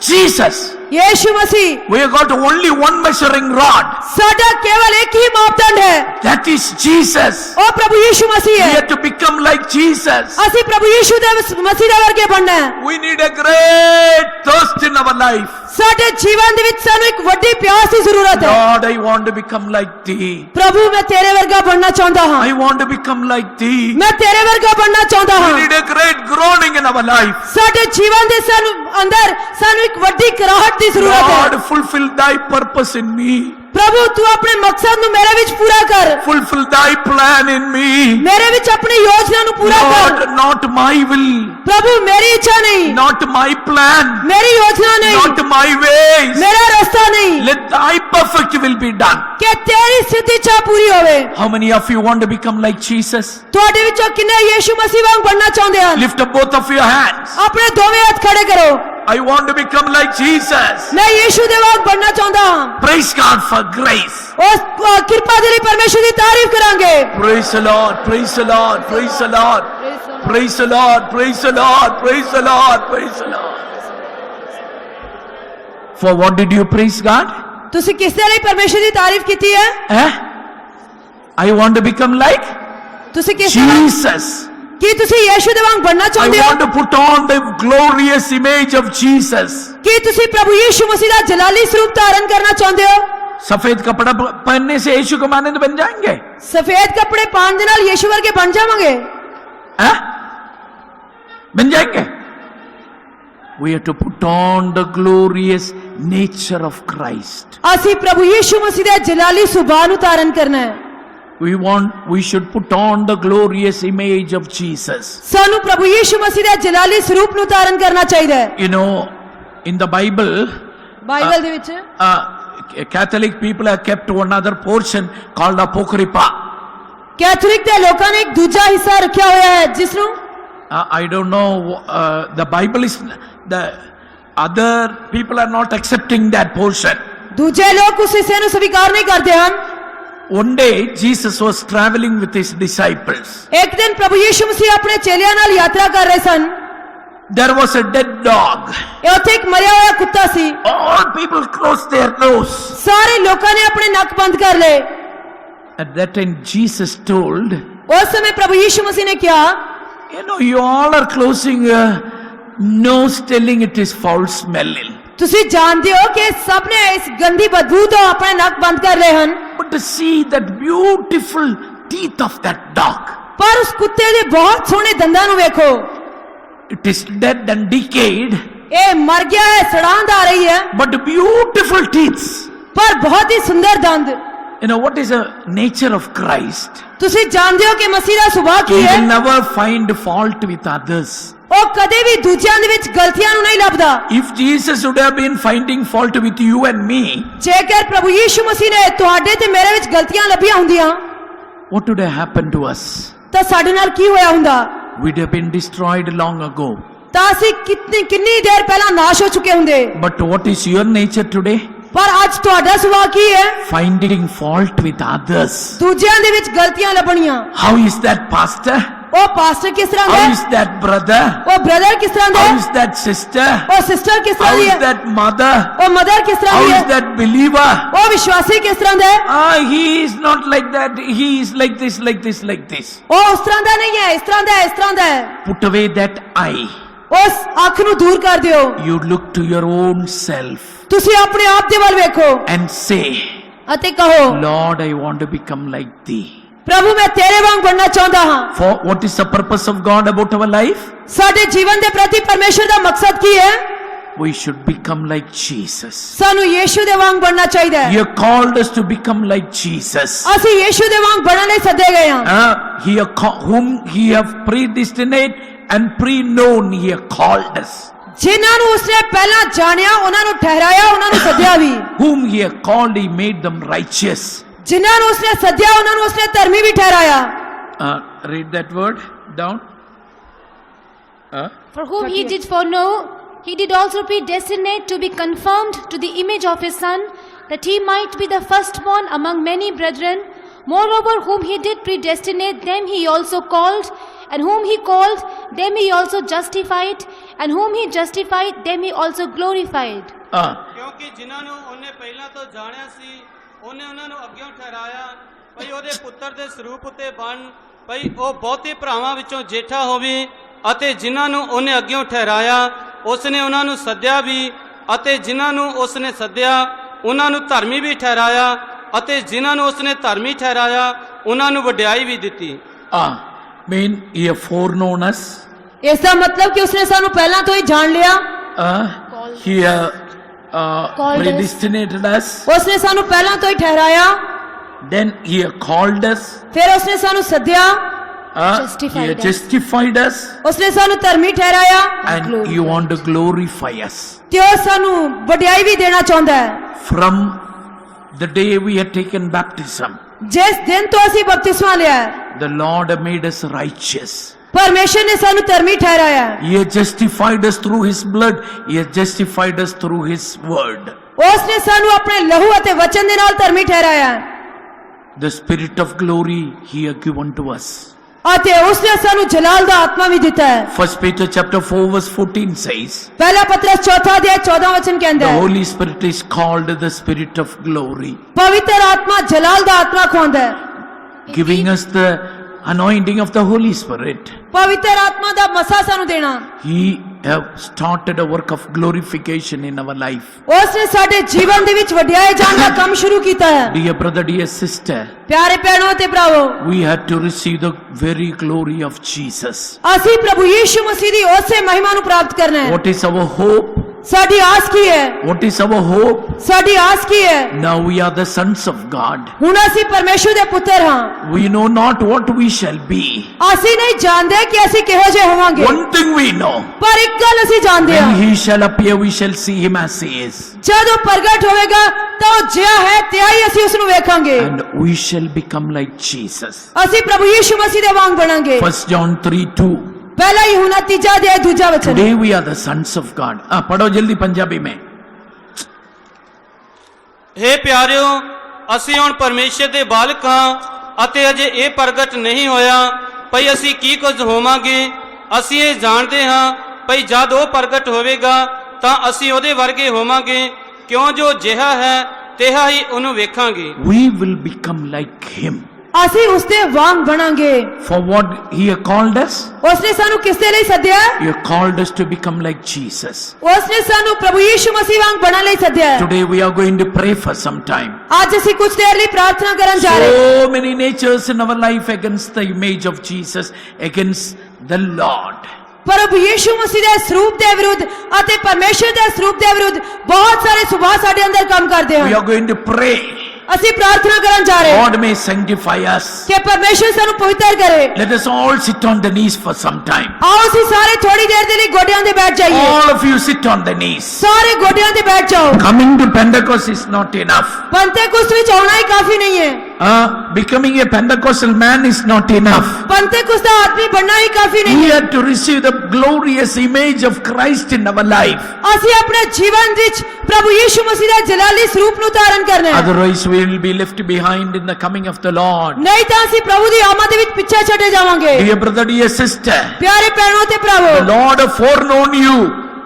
Jesus. Yishu Masih We have got only one measuring rod. ਸਾਡਾ ਕੇਵਲ ਇੱਕ ਹੀ ਮਾਪਦੰਡ ਹੈ That is Jesus. ਉਹ ਪ੍ਰਭੂ ਯੀਸ਼ੂ ਮਸੀਹ We ਹੈ have to become like Jesus. ਅਸੀਂ ਪ੍ਰਭੂ ਯੀਸ਼ੂ ਦੇ ਮਸੀਹ ਦੇ ਵਰਗੇ ਬਣਨਾ ਹੈ We need a great thirst in our life. ਸਾਡੇ ਜੀਵਨ ਦੇ ਵਿੱਚ ਸਾਨੂੰ ਇੱਕ ਵੱਡੀ ਪਿਆਸ ਦੀ ਜ਼ਰੂਰਤ ਹੈ Lord, I want to become like Thee. ਪ੍ਰਭੂ ਮੈਂ ਤੇਰੇ ਵਰਗਾ ਬਣਨਾ ਚਾਹੁੰਦਾ ਹਾਂ I want to become like Thee. ਮੈਂ ਤੇਰੇ ਵਰਗਾ ਬਣਨਾ ਚਾਹੁੰਦਾ We ਹਾਂ need a great groaning in our life. ਸਾਡੇ ਜੀਵਨ ਦੇ ਸਾਨੂੰ ਅੰਦਰ ਸਾਨੂੰ ਇੱਕ ਵੱਡੀ ਕਰਾਹਟ ਦੀ ਜ਼ਰੂਰਤ ਹੈ Lord, fulfill Thy purpose in me. ਪ੍ਰਭੂ ਤੂੰ ਆਪਣੇ ਮਕਸਦ ਨੂੰ ਮੇਰੇ ਵਿੱਚ ਪੂਰਾ ਕਰ Fulfill Thy plan in me. ਮੇਰੇ ਵਿੱਚ ਆਪਣੀ ਯੋਜਨਾ ਨੂੰ ਪੂਰਾ Lord, ਕਰ not my will, ਪ੍ਰਭੂ ਮੇਰੀ ਇੱਛਾ ਨਹੀਂ not my plan, ਮੇਰੀ ਯੋਜਨਾ ਨਹੀਂ not my ways. ਮੇਰਾ ਰਸਤਾ ਨਹੀਂ Let Thy perfect will be done. ਕਿ ਤੇਰੀ ਸਿੱਧ ਇੱਛਾ ਪੂਰੀ ਹੋਵੇ How many of you want to become like Jesus? ਤੁਹਾਡੇ ਵਿੱਚੋਂ ਕਿੰਨੇ ਯੀਸ਼ੂ ਮਸੀਹ ਵਾਂਗ ਬਣਨਾ ਚਾਹੁੰਦੇ ਹਨ Lift up both of your hands. ਆਪਣੇ ਦੋਵੇਂ ਹੱਥ ਖੜੇ ਕਰੋ I want to become like Jesus. ਮੈਂ ਯੀਸ਼ੂ ਦੇ ਵਾਂਗ ਬਣਨਾ ਚਾਹੁੰਦਾ ਹਾਂ Praise God for grace. ਉਸ ਕਿਰਪਾ ਦੇ ਲਈ ਪਰਮੇਸ਼ਰ ਦੀ ਤਾਰੀਫ ਕਰਾਂਗੇ Praise the Lord, praise the Lord, praise the Lord. Praise the Lord, praise the Lord, praise the Lord, praise the Lord. For what did you praise God? ਤੁਸੀਂ ਕਿਸ ਦੇ ਲਈ ਪਰਮੇਸ਼ਰ ਦੀ ਤਾਰੀਫ ਕੀਤੀ ਹੈ Eh? I want to become like ਤੁਸੀਂ ਕਿਸ ਦੇ ਵਾਂਗ Jesus. ਕੀ ਤੁਸੀਂ ਯੀਸ਼ੂ ਦੇ ਵਾਂਗ ਬਣਨਾ I ਚਾਹੁੰਦੇ ਹੋ want to put on the glorious image of Jesus. ਕੀ ਤੁਸੀਂ ਪ੍ਰਭੂ ਯੀਸ਼ੂ ਮਸੀਹ ਦਾ ਜਲਾਲੀ ਸਰੂਪ ਧਾਰਨ ਕਰਨਾ ਚਾਹੁੰਦੇ ਹੋ सफेद कपड़ा पहनने से यीशु के मानंद बन जाएंगे? ਸਫੇਦ ਕੱਪੜੇ ਪਾਉਣ ਦੇ ਨਾਲ ਯੀਸ਼ੂ ਵਰਗੇ ਬਣ ਜਾਵਾਂਗੇ Eh? बन जाएंगे? We have to put on the glorious nature of Christ. ਅਸੀਂ ਪ੍ਰਭੂ ਯੀਸ਼ੂ ਮਸੀਹ ਦੇ ਜਲਾਲੀ ਸੁਭਾਅ ਨੂੰ ਧਾਰਨ ਕਰਨਾ ਹੈ We should put on the glorious image of Jesus. ਸਾਨੂੰ ਪ੍ਰਭੂ ਯੀਸ਼ੂ ਮਸੀਹ ਦੇ ਜਲਾਲੀ ਸਰੂਪ ਨੂੰ ਧਾਰਨ ਕਰਨਾ ਚਾਹੀਦਾ ਹੈ You know, in the Bible, Bible ਦੇ ਵਿੱਚ Catholic people have kept one other portion called Apocrypha. Catholic ਦੇ ਲੋਕਾਂ ਨੇ ਇੱਕ ਦੂਜਾ ਹਿੱਸਾ ਰੱਖਿਆ ਹੋਇਆ ਹੈ ਜਿਸ ਨੂੰ I don't know, the Bible is, the other people are not accepting that portion. ਦੂਜੇ ਲੋਕ ਉਸ ਹਿੱਸੇ ਨੂੰ ਸਵੀਕਾਰ ਨਹੀਂ ਕਰਦੇ ਹਨ। One day Jesus was traveling with his disciples. ਇੱਕ ਦਿਨ ਪ੍ਰਭੂ ਯੀਸ਼ੂ ਮਸੀਹ ਆਪਣੇ ਚੇਲਿਆਂ ਨਾਲ ਯਾਤਰਾ ਕਰ ਰਹੇ ਸਨ। There was a dead dog. ਇਹ ਉੱਥੇ ਇੱਕ ਮਰਿਆ ਹੋਇਆ ਕੁੱਤਾ ਸੀ। All people closed their nose. ਸਾਰੇ ਲੋਕਾਂ ਨੇ ਆਪਣੇ ਨੱਕ ਬੰਦ ਕਰ ਲਏ। At that time Jesus told, ਉਸ ਸਮੇਂ ਪ੍ਰਭੂ ਯੀਸ਼ੂ ਮਸੀਹ ਨੇ ਕਿਹਾ, you know, you all are closing your nose telling it is foul smelling. ਤੁਸੀਂ ਜਾਣਦੇ ਹੋ ਕਿ ਸਭ ਨੇ ਇਸ ਗੰਦੀ ਬਦਬੂ ਤੋਂ ਆਪਣੇ ਨੱਕ ਬੰਦ ਕਰ ਲਏ ਹਨ। But to see that beautiful teeth of that dog. ਪਰ ਉਸ ਕੁੱਤੇ ਦੇ ਬਹੁਤ ਸੋਹਣੇ ਦੰਦਾਂ ਨੂੰ ਵੇਖੋ। It is dead and decayed, ਇਹ ਮਰ ਗਿਆ ਹੈ, ਸੜਾਂਦ ਆ ਰਹੀ ਹੈ, but beautiful teeth. ਪਰ ਬਹੁਤ ਹੀ ਸੁੰਦਰ ਦੰਦ। You know what is the nature of Christ? ਤੁਸੀਂ ਜਾਣਦੇ ਹੋ ਕਿ ਮਸੀਹ ਦਾ ਸੁਭਾਅ He ਕੀ ਹੈ? will never find fault with others. ਉਹ ਕਦੇ ਵੀ ਦੂਜਿਆਂ ਦੇ ਵਿੱਚ ਗਲਤੀਆਂ ਨੂੰ ਨਹੀਂ ਲੱਭਦਾ। If Jesus would have been finding fault with you and me, ਜੇਕਰ ਪ੍ਰਭੂ ਯੀਸ਼ੂ ਮਸੀਹ ਨੇ ਤੁਹਾਡੇ ਤੇ ਮੇਰੇ ਵਿੱਚ ਗਲਤੀਆਂ ਲੱਭੀਆਂ ਹੁੰਦੀਆਂ what would have happened to us? ਤਾਂ ਸਾਡੇ ਨਾਲ ਕੀ ਹੋਇਆ ਹੁੰਦਾ? We'd have been destroyed long ago. ਤਾਂ ਅਸੀਂ ਕਿੰਨੀ ਦੇਰ ਪਹਿਲਾਂ ਨਾਸ਼ ਹੋ ਚੁੱਕੇ ਹੁੰਦੇ। But what is your nature today? ਪਰ ਅੱਜ ਤੁਹਾਡਾ ਸੁਭਾਅ ਕੀ ਹੈ? Finding fault with others. ਦੂਜਿਆਂ ਦੇ ਵਿੱਚ ਗਲਤੀਆਂ ਲੱਭਣੀਆਂ। How is that, pastor? ਉਹ ਪਾਸਟਰ ਕਿਸ ਤਰ੍ਹਾਂ ਦਾ How ਹੈ? is that, brother? ਉਹ ਬ੍ਰਦਰ ਕਿਸ ਤਰ੍ਹਾਂ ਦਾ How ਹੈ? is that, sister? ਉਹ ਸਿਸਟਰ ਕਿਸ ਤਰ੍ਹਾਂ How ਦੀ is ਹੈ? that, mother? ਉਹ ਮਦਰ ਕਿਸ ਤਰ੍ਹਾਂ How ਦੀ is ਹੈ? that, believer? ਉਹ ਵਿਸ਼ਵਾਸੀ ਕਿਸ ਤਰ੍ਹਾਂ ਦਾ ਹੈ? He is not like that. He is like this, like this, like this. ਉਹ ਉਸ ਤਰ੍ਹਾਂ ਦਾ ਨਹੀਂ ਹੈ, ਇਸ ਤਰ੍ਹਾਂ ਦਾ ਹੈ, ਇਸ ਤਰ੍ਹਾਂ ਦਾ ਹੈ। Put away that eye. ਉਸ ਅੱਖ ਨੂੰ ਦੂਰ ਕਰ ਦਿਓ। You look to your own self ਤੁਸੀਂ ਆਪਣੇ ਆਪ ਦੇ ਵੱਲ ਵੇਖੋ and say, ਅਤੇ ਕਹੋ, Lord, I want to become like thee. ਪ੍ਰਭੂ ਮੈਂ ਤੇਰੇ ਵਾਂਗ ਬਣਨਾ ਚਾਹੁੰਦਾ ਹਾਂ। For what is the purpose of God about our life? ਸਾਡੇ ਜੀਵਨ ਦੇ ਪ੍ਰਤੀ ਪਰਮੇਸ਼ਰ ਦਾ ਮਕਸਦ ਕੀ ਹੈ? We should become like Jesus. ਸਾਨੂੰ ਯੀਸ਼ੂ ਦੇ ਵਾਂਗ ਬਣਨਾ ਚਾਹੀਦਾ He ਹੈ। called us to become like Jesus. ਅਸੀਂ ਯੀਸ਼ੂ ਦੇ ਵਾਂਗ ਬਣਨ ਲਈ ਸੱਦੇ ਗਏ ਹਾਂ। Whom He have predestinated and pre-known, He have called us. ਜਿਨ੍ਹਾਂ ਨੂੰ ਉਸਨੇ ਪਹਿਲਾਂ ਜਾਣਿਆ, ਉਹਨਾਂ ਨੂੰ ਠਹਿਰਾਇਆ, ਉਹਨਾਂ ਨੂੰ ਸੱਦਿਆ ਵੀ। Whom He have called, He made them righteous. ਜਿਨ੍ਹਾਂ ਨੂੰ ਉਸਨੇ ਸੱਦਿਆ, ਉਹਨਾਂ ਨੂੰ ਉਸਨੇ ਧਰਮੀ ਵੀ ਠਹਿਰਾਇਆ। Read that word down. For whom he did foreknow, he did also predestinate to be conformed to the image of his Son, that he might be the firstborn among many brethren. Moreover, whom he did predestinate, them he also called, and whom he called, them he also justified, and whom he justified, them he also glorified. ਕਿਉਂਕਿ ਜਿਨ੍ਹਾਂ ਨੂੰ ਉਹਨੇ ਪਹਿਲਾਂ ਤੋਂ ਜਾਣਿਆ ਸੀ, ਉਹਨੇ ਉਹਨਾਂ ਨੂੰ ਅੱਗਿਓਂ ਠਹਿਰਾਇਆ ਭਈ ਉਹਦੇ ਪੁੱਤਰ ਦੇ ਸਰੂਪ ਉਤੇ ਬਣ, ਭਈ ਉਹ ਬਹੁਤੇ ਭਰਾਵਾਂ ਵਿੱਚੋਂ ਜੇਠਾ ਹੋਵੇ। ਅਤੇ ਜਿਨ੍ਹਾਂ ਨੂੰ ਉਹਨੇ ਅੱਗਿਓਂ ਠਹਿਰਾਇਆ, ਉਸਨੇ ਉਹਨਾਂ ਨੂੰ ਸੱਦਿਆ ਵੀ, ਅਤੇ ਜਿਨ੍ਹਾਂ ਨੂੰ ਉਸਨੇ ਸੱਦਿਆ, ਉਹਨਾਂ ਨੂੰ ਧਰਮੀ ਵੀ ਠਹਿਰਾਇਆ, ਅਤੇ ਜਿਨ੍ਹਾਂ ਨੂੰ ਉਸਨੇ ਧਰਮੀ ਠਹਿਰਾਇਆ, ਉਹਨਾਂ ਨੂੰ ਵਡਿਆਈ ਵੀ ਦਿੱਤੀ। Mean He have foreknown us. ਇਸ ਦਾ ਮਤਲਬ ਕਿ ਉਸਨੇ ਸਾਨੂੰ ਪਹਿਲਾਂ ਤੋਂ ਹੀ ਜਾਣ ਲਿਆ। He predestinated us. ਉਸਨੇ ਸਾਨੂੰ ਪਹਿਲਾਂ ਤੋਂ ਹੀ ਠਹਿਰਾਇਆ। Then He have called us. ਫਿਰ ਉਸਨੇ ਸਾਨੂੰ ਸੱਦਿਆ। He have justified us. ਉਸਨੇ ਸਾਨੂੰ ਧਰਮੀ ਠਹਿਰਾਇਆ। And He want to glorify us. ਤੇ ਉਹ ਸਾਨੂੰ ਵਡਿਆਈ ਵੀ ਦੇਣਾ ਚਾਹੁੰਦਾ ਹੈ। From the day we had taken baptism, ਜਿਸ ਦਿਨ ਤੋਂ ਅਸੀਂ ਬਪਤਿਸਮਾ ਲਿਆ ਹੈ, the Lord have made us righteous. ਪਰਮੇਸ਼ਰ ਨੇ ਸਾਨੂੰ ਧਰਮੀ ਠਹਿਰਾਇਆ ਹੈ। He has justified us through His blood. He has justified us through His word. ਉਸਨੇ ਸਾਨੂੰ ਆਪਣੇ ਲਹੂ ਅਤੇ ਵਚਨ ਦੇ ਨਾਲ ਧਰਮੀ ਠਹਿਰਾਇਆ ਹੈ। The Spirit of glory He has given to us. ਅਤੇ ਉਸਨੇ ਸਾਨੂੰ ਜਲਾਲ ਦਾ ਆਤਮਾ ਵੀ ਦਿੱਤਾ ਹੈ। 1 Peter chapter 4 verse 14 says, ਪਹਿਲਾ ਪਤਰਸ ਚੌਥਾ ਅਧਿਆਇ 14 ਵਚਨ ਕਹਿੰਦਾ the ਹੈ, Holy Spirit is called the Spirit of glory, ਪਵਿੱਤਰ ਆਤਮਾ ਜਲਾਲ ਦਾ ਆਤਮਾ ਖਵਾਉਂਦਾ ਹੈ। giving us the anointing of the Holy Spirit. ਪਵਿੱਤਰ ਆਤਮਾ ਦਾ ਮਸਾ ਸਾਨੂੰ ਦੇਣਾ। He have started a work of glorification in our life. ਉਸਨੇ ਸਾਡੇ ਜੀਵਨ ਦੇ ਵਿੱਚ ਵਡਿਆਏ ਜਾਣ ਦਾ ਕੰਮ ਸ਼ੁਰੂ ਕੀਤਾ ਹੈ। Dear brother, dear sister, ਪਿਆਰੇ ਭੈਣੋ ਤੇ ਭਰਾਵੋ, we had to receive the very glory of Jesus. ਅਸੀਂ ਪ੍ਰਭੂ ਯੀਸ਼ੂ ਮਸੀਹ ਦੀ ਉਸੇ ਮਹਿਮਾ ਨੂੰ ਪ੍ਰਾਪਤ ਕਰਨਾ ਹੈ। What is our hope? ਸਾਡੀ ਆਸ ਕੀ ਹੈ? What is our hope? ਸਾਡੀ ਆਸ ਕੀ ਹੈ? Now we are the sons of God. ਹੁਣ ਅਸੀਂ ਪਰਮੇਸ਼ਰ ਦੇ ਪੁੱਤਰ ਹਾਂ। We know not what we shall be. ਅਸੀਂ ਨਹੀਂ ਜਾਣਦੇ ਕਿ ਅਸੀਂ ਕਿਹੋ ਜਿਹੇ ਹੋਵਾਂਗੇ, One thing we know, ਪਰ ਇੱਕ ਗੱਲ ਅਸੀਂ ਜਾਣਦੇ when ਹਾਂ, he shall appear, we shall see him as he is. ਜਦੋਂ ਪ੍ਰਗਟ ਹੋਵੇਗਾ ਤਾਂ ਉਹ ਜਿਹਾ ਹੈ ਤਿਹਾ ਹੀ ਅਸੀਂ ਉਸ ਨੂੰ ਵੇਖਾਂਗੇ, And we shall become like Jesus. ਅਸੀਂ ਪ੍ਰਭੂ ਯੀਸ਼ੂ ਮਸੀਹ ਦੇ ਵਾਂਗ ਬਣਾਂਗੇ। 1 John 3:2. ਪਹਿਲਾ यूहन्ना 3 अध्याय 2 वचन। Today we are the sons of God. पढ़ो जल्दी पंजाबी में। हे ਪਿਆਰਿਓ, ਅਸੀਂ ਹੁਣ ਪਰਮੇਸ਼ਰ ਦੇ ਬਾਲਕ ਹਾਂ ਅਤੇ ਅਜੇ ਇਹ ਪ੍ਰਗਟ ਨਹੀਂ ਹੋਇਆ ਭਈ ਅਸੀਂ ਕੀ ਕੁਝ ਹੋਵਾਂਗੇ। ਅਸੀਂ ਇਹ ਜਾਣਦੇ ਹਾਂ ਭਈ ਜਦ ਉਹ ਪ੍ਰਗਟ ਹੋਵੇਗਾ ਤਾਂ ਅਸੀਂ ਉਹਦੇ ਵਰਗੇ ਹੋਵਾਂਗੇ, ਕਿਉਂ ਜੋ ਜਿਹਾ ਹੈ ਤਿਹਾ ਹੀ ਉਹਨੂੰ ਵੇਖਾਂਗੇ। We will become like him. ਅਸੀਂ ਉਸ ਦੇ ਵਾਂਗ ਬਣਾਂਗੇ। For what he called us? ਉਸਨੇ ਸਾਨੂੰ ਕਿਸ ਦੇ ਲਈ ਸੱਦਿਆ? He called us to become like Jesus. ਉਸਨੇ ਸਾਨੂੰ ਪ੍ਰਭੂ ਯੀਸ਼ੂ ਮਸੀਹ ਵਾਂਗ ਬਣਨ ਲਈ ਸੱਦਿਆ ਹੈ। Today we are going to pray for some time. ਅੱਜ ਅਸੀਂ ਕੁਝ ਦੇਰ ਲਈ ਪ੍ਰਾਰਥਨਾ ਕਰਨ ਜਾ ਰਹੇ ਹਾਂ। So many natures in our life against the image of Jesus, against the Lord. ਪ੍ਰਭੂ ਯੀਸ਼ੂ ਮਸੀਹ ਦੇ ਸਰੂਪ ਦੇ ਵਿਰੁੱਧ ਅਤੇ ਪਰਮੇਸ਼ਰ ਦੇ ਸਰੂਪ ਦੇ ਵਿਰੁੱਧ ਬਹੁਤ ਸਾਰੇ ਸੁਭਾਅ ਸਾਡੇ ਅੰਦਰ ਕੰਮ ਕਰਦੇ We ਹਨ। are going to pray. ਅਸੀਂ ਪ੍ਰਾਰਥਨਾ ਕਰਨ ਜਾ ਰਹੇ ਹਾਂ God may sanctify us. ਕਿ ਪਰਮੇਸ਼ਰ ਸਾਨੂੰ ਪਵਿੱਤਰ ਕਰੇ। Let us all sit on the knees for some time. ਆਓ ਅਸੀਂ ਸਾਰੇ ਥੋੜੀ ਦੇਰ ਦੇ ਲਈ ਗੋਡਿਆਂ ਤੇ ਬੈਠ ਜਾਈਏ। All of you sit on the knees. ਸਾਰੇ ਗੋਡਿਆਂ ਤੇ ਬੈਠ ਜਾਓ। Coming to Pentecost is not enough. Pentecost ਵਿੱਚ ਆਉਣਾ ਹੀ ਕਾਫੀ ਨਹੀਂ ਹੈ। Becoming a Pentecostal man is not enough. Pentecost ਦਾ ਆਦਮੀ ਬਣਨਾ ਹੀ ਕਾਫੀ ਨਹੀਂ We ਹੈ। have to receive the glorious image of Christ in our life. ਅਸੀਂ ਆਪਣੇ ਜੀਵਨ ਵਿੱਚ ਪ੍ਰਭੂ ਯੀਸ਼ੂ ਮਸੀਹ ਦਾ ਜਲਾਲੀ ਸਰੂਪ ਨੂੰ ਧਾਰਨ ਕਰਨਾ ਹੈ। Otherwise we will be left behind in the coming of the Lord. ਨਹੀਂ ਤਾਂ ਅਸੀਂ ਪ੍ਰਭੂ ਦੀ ਆਮਦ ਦੇ ਵਿੱਚ ਪਿੱਛੇ ਛੱਡੇ ਜਾਵਾਂਗੇ। Dear brother, dear sister, ਪਿਆਰੇ ਭੈਣੋ ਤੇ the ਭਰਾਵੋ, Lord have foreknown you.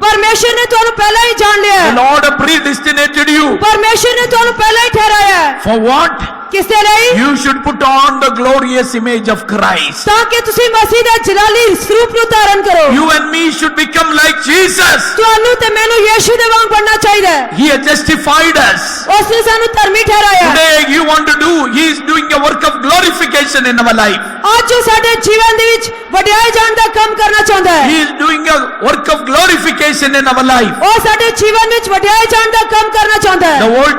ਪਰਮੇਸ਼ਰ ਨੇ ਤੁਹਾਨੂੰ ਪਹਿਲਾਂ ਹੀ ਜਾਣ ਲਿਆ The ਹੈ। Lord have predestinated you. ਪਰਮੇਸ਼ਰ ਨੇ ਤੁਹਾਨੂੰ ਪਹਿਲਾਂ ਹੀ ਠਹਿਰਾਇਆ ਹੈ। For what? ਕਿਸ ਦੇ ਲਈ? You should put on the glorious image of Christ. ਤਾਂ ਕਿ ਤੁਸੀਂ ਮਸੀਹ ਦਾ ਜਲਾਲੀ ਸਰੂਪ ਨੂੰ ਧਾਰਨ ਕਰੋ। You and me should become like Jesus. ਤੁਹਾਨੂੰ ਤੇ ਮੈਨੂੰ ਯੀਸ਼ੂ ਦੇ ਵਾਂਗ ਬਣਨਾ ਚਾਹੀਦਾ ਹੈ। He has justified us. ਉਸਨੇ ਸਾਨੂੰ ਧਰਮੀ ਠਹਿਰਾਇਆ ਹੈ। Today you want to do, He is doing a work of glorification in our life. ਅੱਜ ਉਹ ਸਾਡੇ ਜੀਵਨ ਦੇ ਵਿੱਚ ਵਡਿਆਈ ਜਾਣ ਦਾ ਕੰਮ ਕਰਨਾ ਚਾਹੁੰਦਾ ਹੈ। He is doing a work of glorification in our life. ਉਹ ਸਾਡੇ ਜੀਵਨ ਵਿੱਚ ਵਡਿਆਈ ਜਾਣ ਦਾ ਕੰਮ ਕਰਨਾ ਚਾਹੁੰਦਾ The ਹੈ। Old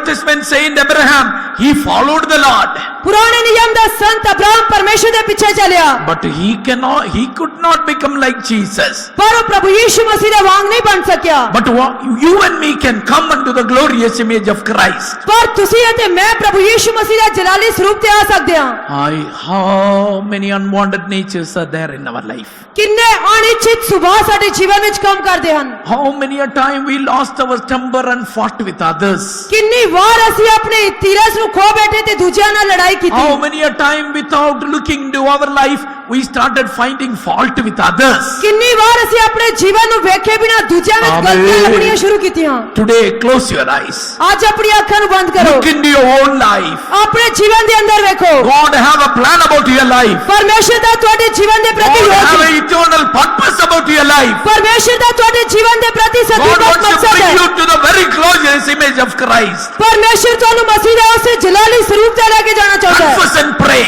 Testament saint Abraham, he followed the Lord. ਪੁਰਾਣੇ ਨਿਯਮ ਦਾ ਸੰਤ ਅਬਰਾਹਮ ਪਰਮੇਸ਼ਰ ਦੇ ਪਿੱਛੇ ਚੱਲਿਆ, But he could not become like Jesus. ਪਰ ਉਹ ਪ੍ਰਭੂ ਯੀਸ਼ੂ ਮਸੀਹ ਦੇ ਵਾਂਗ ਨਹੀਂ ਬਣ ਸਕਿਆ। But you and me can come unto the glorious image of Christ. ਪਰ ਤੁਸੀਂ ਅਤੇ ਮੈਂ ਪ੍ਰਭੂ ਯੀਸ਼ੂ ਮਸੀਹ ਦਾ ਜਲਾਲੀ ਸਰੂਪ ਤੇ ਆ ਸਕਦੇ ਹਾਂ। How many unwanted natures are there in our life? ਕਿੰਨੇ ਅਣਇੱਛਿਤ ਸੁਭਾਅ ਸਾਡੇ ਜੀਵਨ ਵਿੱਚ ਕੰਮ ਕਰਦੇ ਹਨ। How many a time we lost our temper and fought with others? ਕਿੰਨੀ ਵਾਰ ਅਸੀਂ ਆਪਣੇ ਧੀਰਜ ਨੂੰ ਖੋ ਬੈਠੇ ਤੇ ਦੂਜਿਆਂ ਨਾਲ ਲੜਾਈ ਕੀਤੀ। How many a time without looking into our life we started finding fault with others? ਕਿੰਨੀ ਵਾਰ ਅਸੀਂ ਆਪਣੇ ਜੀਵਨ ਨੂੰ ਵੇਖੇ ਬਿਨਾਂ ਦੂਜਿਆਂ ਵਿੱਚ Amen. ਗਲਤੀਆਂ ਲੱਭਣੀਆਂ ਸ਼ੁਰੂ ਕੀਤੀਆਂ। Today close your eyes. ਅੱਜ ਆਪਣੀ ਅੱਖਾਂ ਨੂੰ ਬੰਦ ਕਰੋ, Look into your own life. ਆਪਣੇ ਜੀਵਨ ਦੇ ਅੰਦਰ ਵੇਖੋ। God have a plan about your life. ਪਰਮੇਸ਼ਰ ਦਾ ਤੁਹਾਡੇ ਜੀਵਨ ਦੇ ਪ੍ਰਤੀ God have ਯੋਜਨਾ, an eternal purpose about your life. ਪਰਮੇਸ਼ਰ ਦਾ ਤੁਹਾਡੇ ਜੀਵਨ ਦੇ ਪ੍ਰਤੀ God ਸਦੀਵ wants to ਮਕਸਦ bring ਹੈ। you to the very closest image of Christ. ਪਰਮੇਸ਼ਰ ਤੁਹਾਨੂੰ ਮਸੀਹ ਦੇ ਉਸੇ ਜਲਾਲੀ ਸਰੂਪ ਤੇ ਲੈ ਕੇ ਜਾਣਾ ਚਾਹੁੰਦਾ ਹੈ। Confess and pray.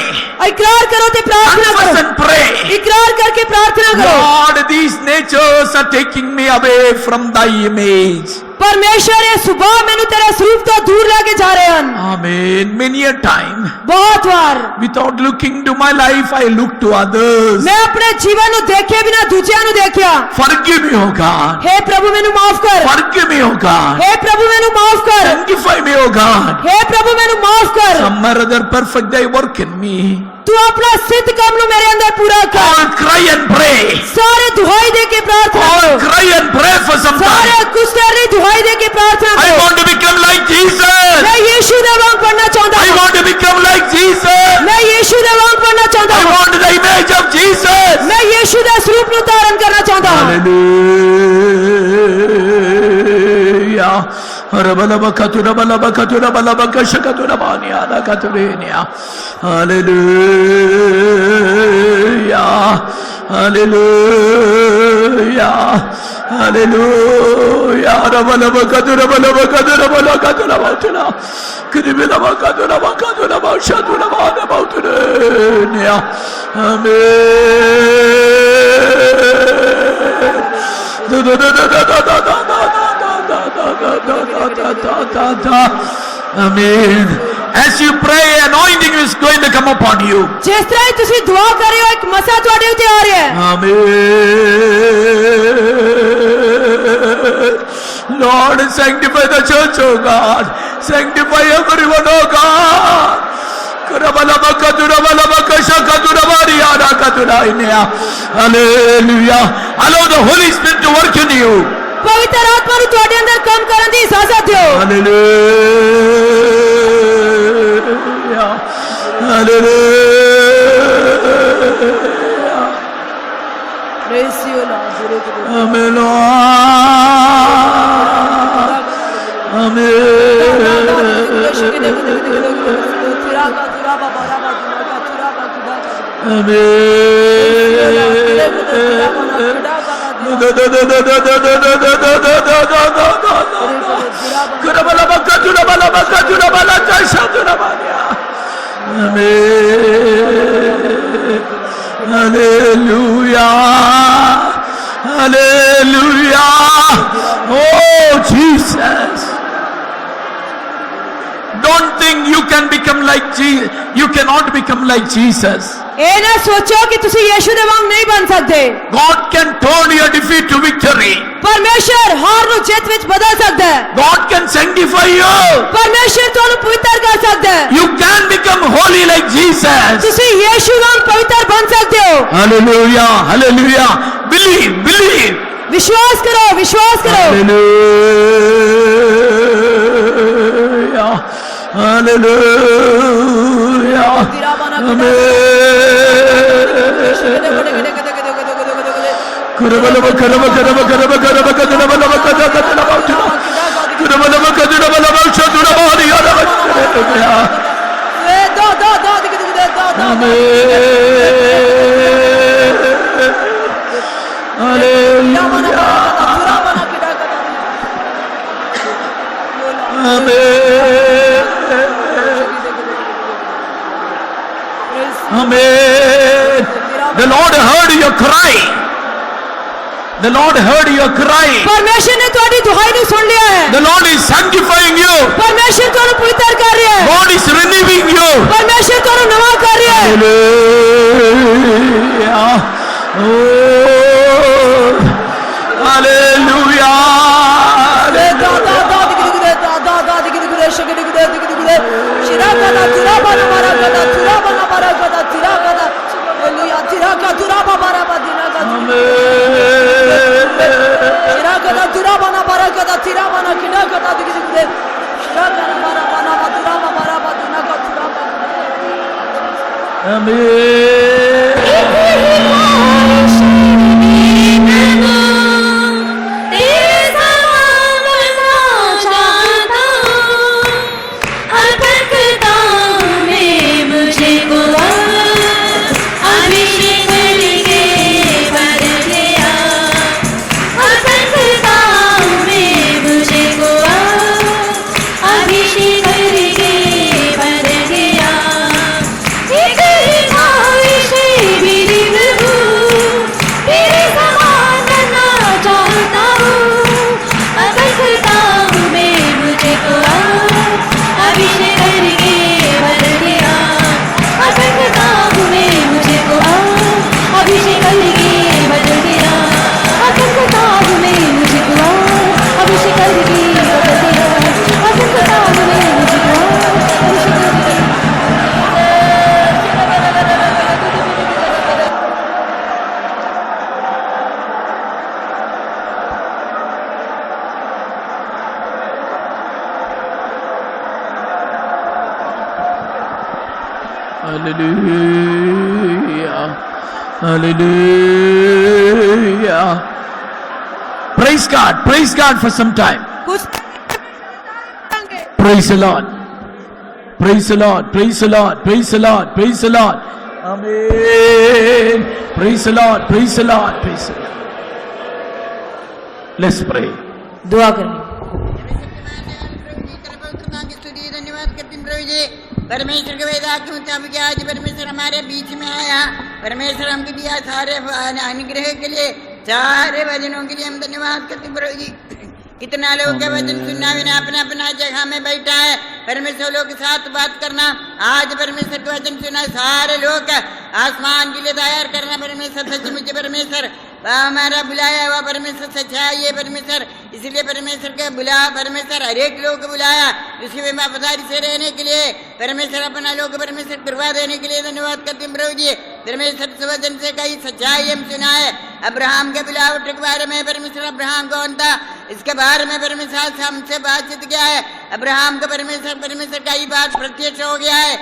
ਇਕਰਾਰ ਕਰੋ ਤੇ ਪ੍ਰਾਰਥਨਾ Confess ਕਰੋ। and pray. ਇਕਰਾਰ ਕਰਕੇ ਪ੍ਰਾਰਥਨਾ ਕਰੋ। Lord, these natures are taking me away from thy image. ਪਰਮੇਸ਼ਰ ਇਹ ਸੁਭਾਅ ਮੈਨੂੰ ਤੇਰੇ ਸਰੂਪ ਤੋਂ ਦੂਰ ਲੈ ਕੇ ਜਾ ਰਹੇ ਹਨ। Amen. Many a time, ਬਹੁਤ ਵਾਰ without looking to my life, I look to others. ਮੈਂ ਆਪਣੇ ਜੀਵਨ ਨੂੰ ਦੇਖੇ ਬਿਨਾਂ ਦੂਜਿਆਂ ਨੂੰ ਦੇਖਿਆ। Forgive me, O God. हे ਪ੍ਰਭੂ ਮੈਨੂੰ ਮਾਫ ਕਰ। Forgive me, O God. हे ਪ੍ਰਭੂ ਮੈਨੂੰ ਮਾਫ ਕਰ। Sanctify me, O God. हे ਪ੍ਰਭੂ ਮੈਨੂੰ ਮਾਫ ਕਰ। Some other perfect thy work in me. ਤੂੰ ਆਪਣਾ ਸਿੱਧ ਕੰਮ ਨੂੰ ਮੇਰੇ ਅੰਦਰ ਪੂਰਾ ਕਰ। All cry and pray. ਸਾਰੇ ਦੁਹਾਈ ਦੇ ਕੇ ਪ੍ਰਾਰਥਨਾ All ਕਰੋ। cry and pray for some ਸਾਰੇ time. ਕੁਝ ਦੇਰ ਲਈ ਦੁਹਾਈ ਦੇ ਕੇ ਪ੍ਰਾਰਥਨਾ I ਕਰੋ। want to become like Jesus. ਮੈਂ ਯੀਸ਼ੂ ਦੇ ਵਾਂਗ ਬਣਨਾ ਚਾਹੁੰਦਾ I ਹਾਂ। want to become like Jesus. ਮੈਂ ਯੀਸ਼ੂ ਦੇ ਵਾਂਗ ਬਣਨਾ ਚਾਹੁੰਦਾ I ਹਾਂ। want the image of Jesus. ਮੈਂ ਯੀਸ਼ੂ ਦੇ ਸਰੂਪ ਨੂੰ ਧਾਰਨ ਕਰਨਾ ਚਾਹੁੰਦਾ ਹਾਂ। Hallelujah. Hallelujah. Hallelujah. Hallelujah. Amen. Amen. As you pray, anointing is going to come upon you. ਜਿਸ ਤਰ੍ਹਾਂ ਹੀ ਤੁਸੀਂ ਦੁਆ ਕਰ ਰਹੇ ਹੋ ਇੱਕ ਮਸਾ ਤੁਹਾਡੇ ਉੱਤੇ ਆ ਰਿਹਾ ਹੈ Amen. Lord, sanctify the church, oh God. Sanctify everyone, oh God. Hallelujah. Allow the Holy Spirit to work in you. ਪਵਿੱਤਰ ਆਤਮਾ ਨੂੰ ਤੁਹਾਡੇ ਅੰਦਰ ਕੰਮ ਕਰਨ ਦੀ ਇਜਾਜ਼ਤ ਦਿਓ Hallelujah. Hallelujah. Praise you, Lord. Amen, Lord. Hallelujah. Hallelujah. Oh, Jesus. Don't think you can become like Jesus. You cannot become like Jesus. ਇਹ ਨਾ ਸੋਚੋ ਕਿ ਤੁਸੀਂ ਯੀਸ਼ੂ ਦੇ ਵਾਂਗ ਨਹੀਂ ਬਣ ਸਕਦੇ God can turn your defeat to victory. ਪਰਮੇਸ਼ਰ ਹਾਰ ਨੂੰ ਜਿੱਤ ਵਿੱਚ ਬਦਲ ਸਕਦਾ ਹੈ God can sanctify you. ਪਰਮੇਸ਼ਰ ਤੁਹਾਨੂੰ ਪਵਿੱਤਰ ਕਰ ਸਕਦਾ ਹੈ You can become holy like Jesus. ਤੁਸੀਂ ਯੀਸ਼ੂ ਵਾਂਗ ਪਵਿੱਤਰ ਬਣ ਸਕਦੇ ਹੋ Hallelujah. Hallelujah. Believe. Believe. ਵਿਸ਼ਵਾਸ ਕਰੋ Hallelujah. Hallelujah. Amen. Amen. The Lord heard your cry. The Lord heard your cry. ਪਰਮੇਸ਼ਰ ਨੇ ਤੁਹਾਡੀ ਦੁਹਾਈ ਨੂੰ ਸੁਣ ਲਿਆ ਹੈ The Lord is sanctifying you. ਪਰਮੇਸ਼ਰ ਤੁਹਾਨੂੰ ਪਵਿੱਤਰ ਕਰ ਰਿਹਾ ਹੈ God is renewing you. ਪਰਮੇਸ਼ਰ ਤੁਹਾਨੂੰ ਨਵਾਂ ਕਰ ਰਿਹਾ ਹੈ Hallelujah. Oh, hallelujah. Hallelujah. Hallelujah. Praise God. Praise God for some time. कुछ Praise the Lord. Praise the Lord. Praise the Lord. Praise the Lord. Praise the Lord. Amen. Praise the Lord. Praise the Lord. Praise the Lord. Let's pray. दुआ करें धन्यवाद करते हैं प्रभु जी परमेश्वर के वेदांत के मुताबिक आज परमेश्वर हमारे बीच में आया परमेश्वर हमके दिया सारे अनुग्रह के लिए सारे वचनों के लिए हम धन्यवाद करते हैं प्रभु जी। कितना लोग के वचन सुनना बिना अपना अपना जगह में बैठा है, परमेश्वर लोग के साथ बात करना, आज परमेश्वर के वचन सुना, सारे लोग आसमान के लिए तैयार करना। परमेश्वर सचमुच परमेश्वर हमारा बुलाया हुआ परमेश्वर सच्चाई है परमेश्वर, इसलिए परमेश्वर के बुला परमेश्वर हर एक लोग को बुलाया उसकी वफादारी से रहने के लिए। परमेश्वर अपना लोग परमेश्वर कृपा देने के लिए धन्यवाद करते हैं प्रभु जी। परमेश्वर वचन से कई सच्चाई हम सुना है। अब्राहम के बुलावट के बारे में परमेश्वर अब्राहम कौन था इसके बारे में परमेश्वर से हमसे बातचीत किया है। अब्राहम का परमेश्वर का ही बात प्रत्यक्ष हो गया है,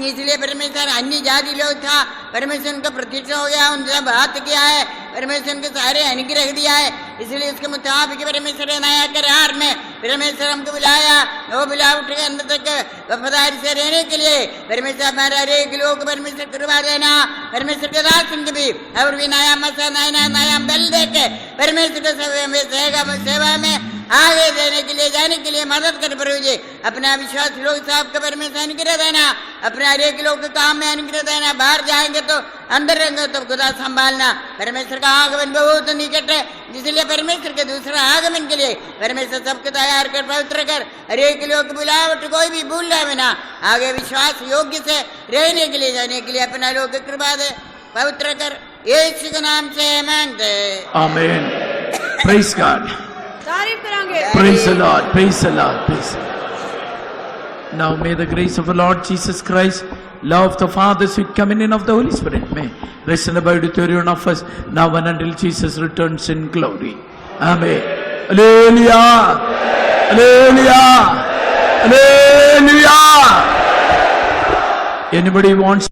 इसलिए परमेश्वर अन्य जाति लोग था, परमेश्वर उनका प्रत्यक्ष हो गया, उनसे बात किया है, परमेश्वर उनके सारे अनुग्रह दिया है। इसलिए इसके मुताबिक परमेश्वर नया करार में परमेश्वर हमको बुलाया, वो बुलावट के अंदर तक वफादारी से रहने के लिए। परमेश्वर हमारे हर एक लोग परमेश्वर करवा देना, परमेश्वर के दास उनके भी और भी नया मसा नया बल देके परमेश्वर के सेवा में आगे देने के लिए जाने के लिए मदद कर प्रभु जी। अपना विश्वास लोग साहब का परमेश्वर अनुग्रह देना, अपने हर एक लोग के काम में अनुग्रह देना। बाहर जाएंगे तो अंदर रहेंगे तो खुदा संभालना। परमेश्वर का आगमन बहुत निकट है, इसलिए परमेश्वर के दूसरा आगमन के लिए परमेश्वर सबको तैयार कर पवित्र कर हर एक लोग बुलावट कोई भी भूल रहा बिना आगे विश्वास योग्य से रहने के लिए जाने के लिए अपना लोग कृपा दे पवित्र कर, यीशु के नाम से मांगते। Amen. Praise God. तारीफ करांगे। Praise the Lord. Praise the Lord. Praise the Lord. Now may the grace of the Lord Jesus Christ, love of the Father, sweet communion of the Holy Spirit may rest and abide with every one of us now and until Jesus returns in glory. Amen. Hallelujah. Hallelujah. Hallelujah. Anybody wants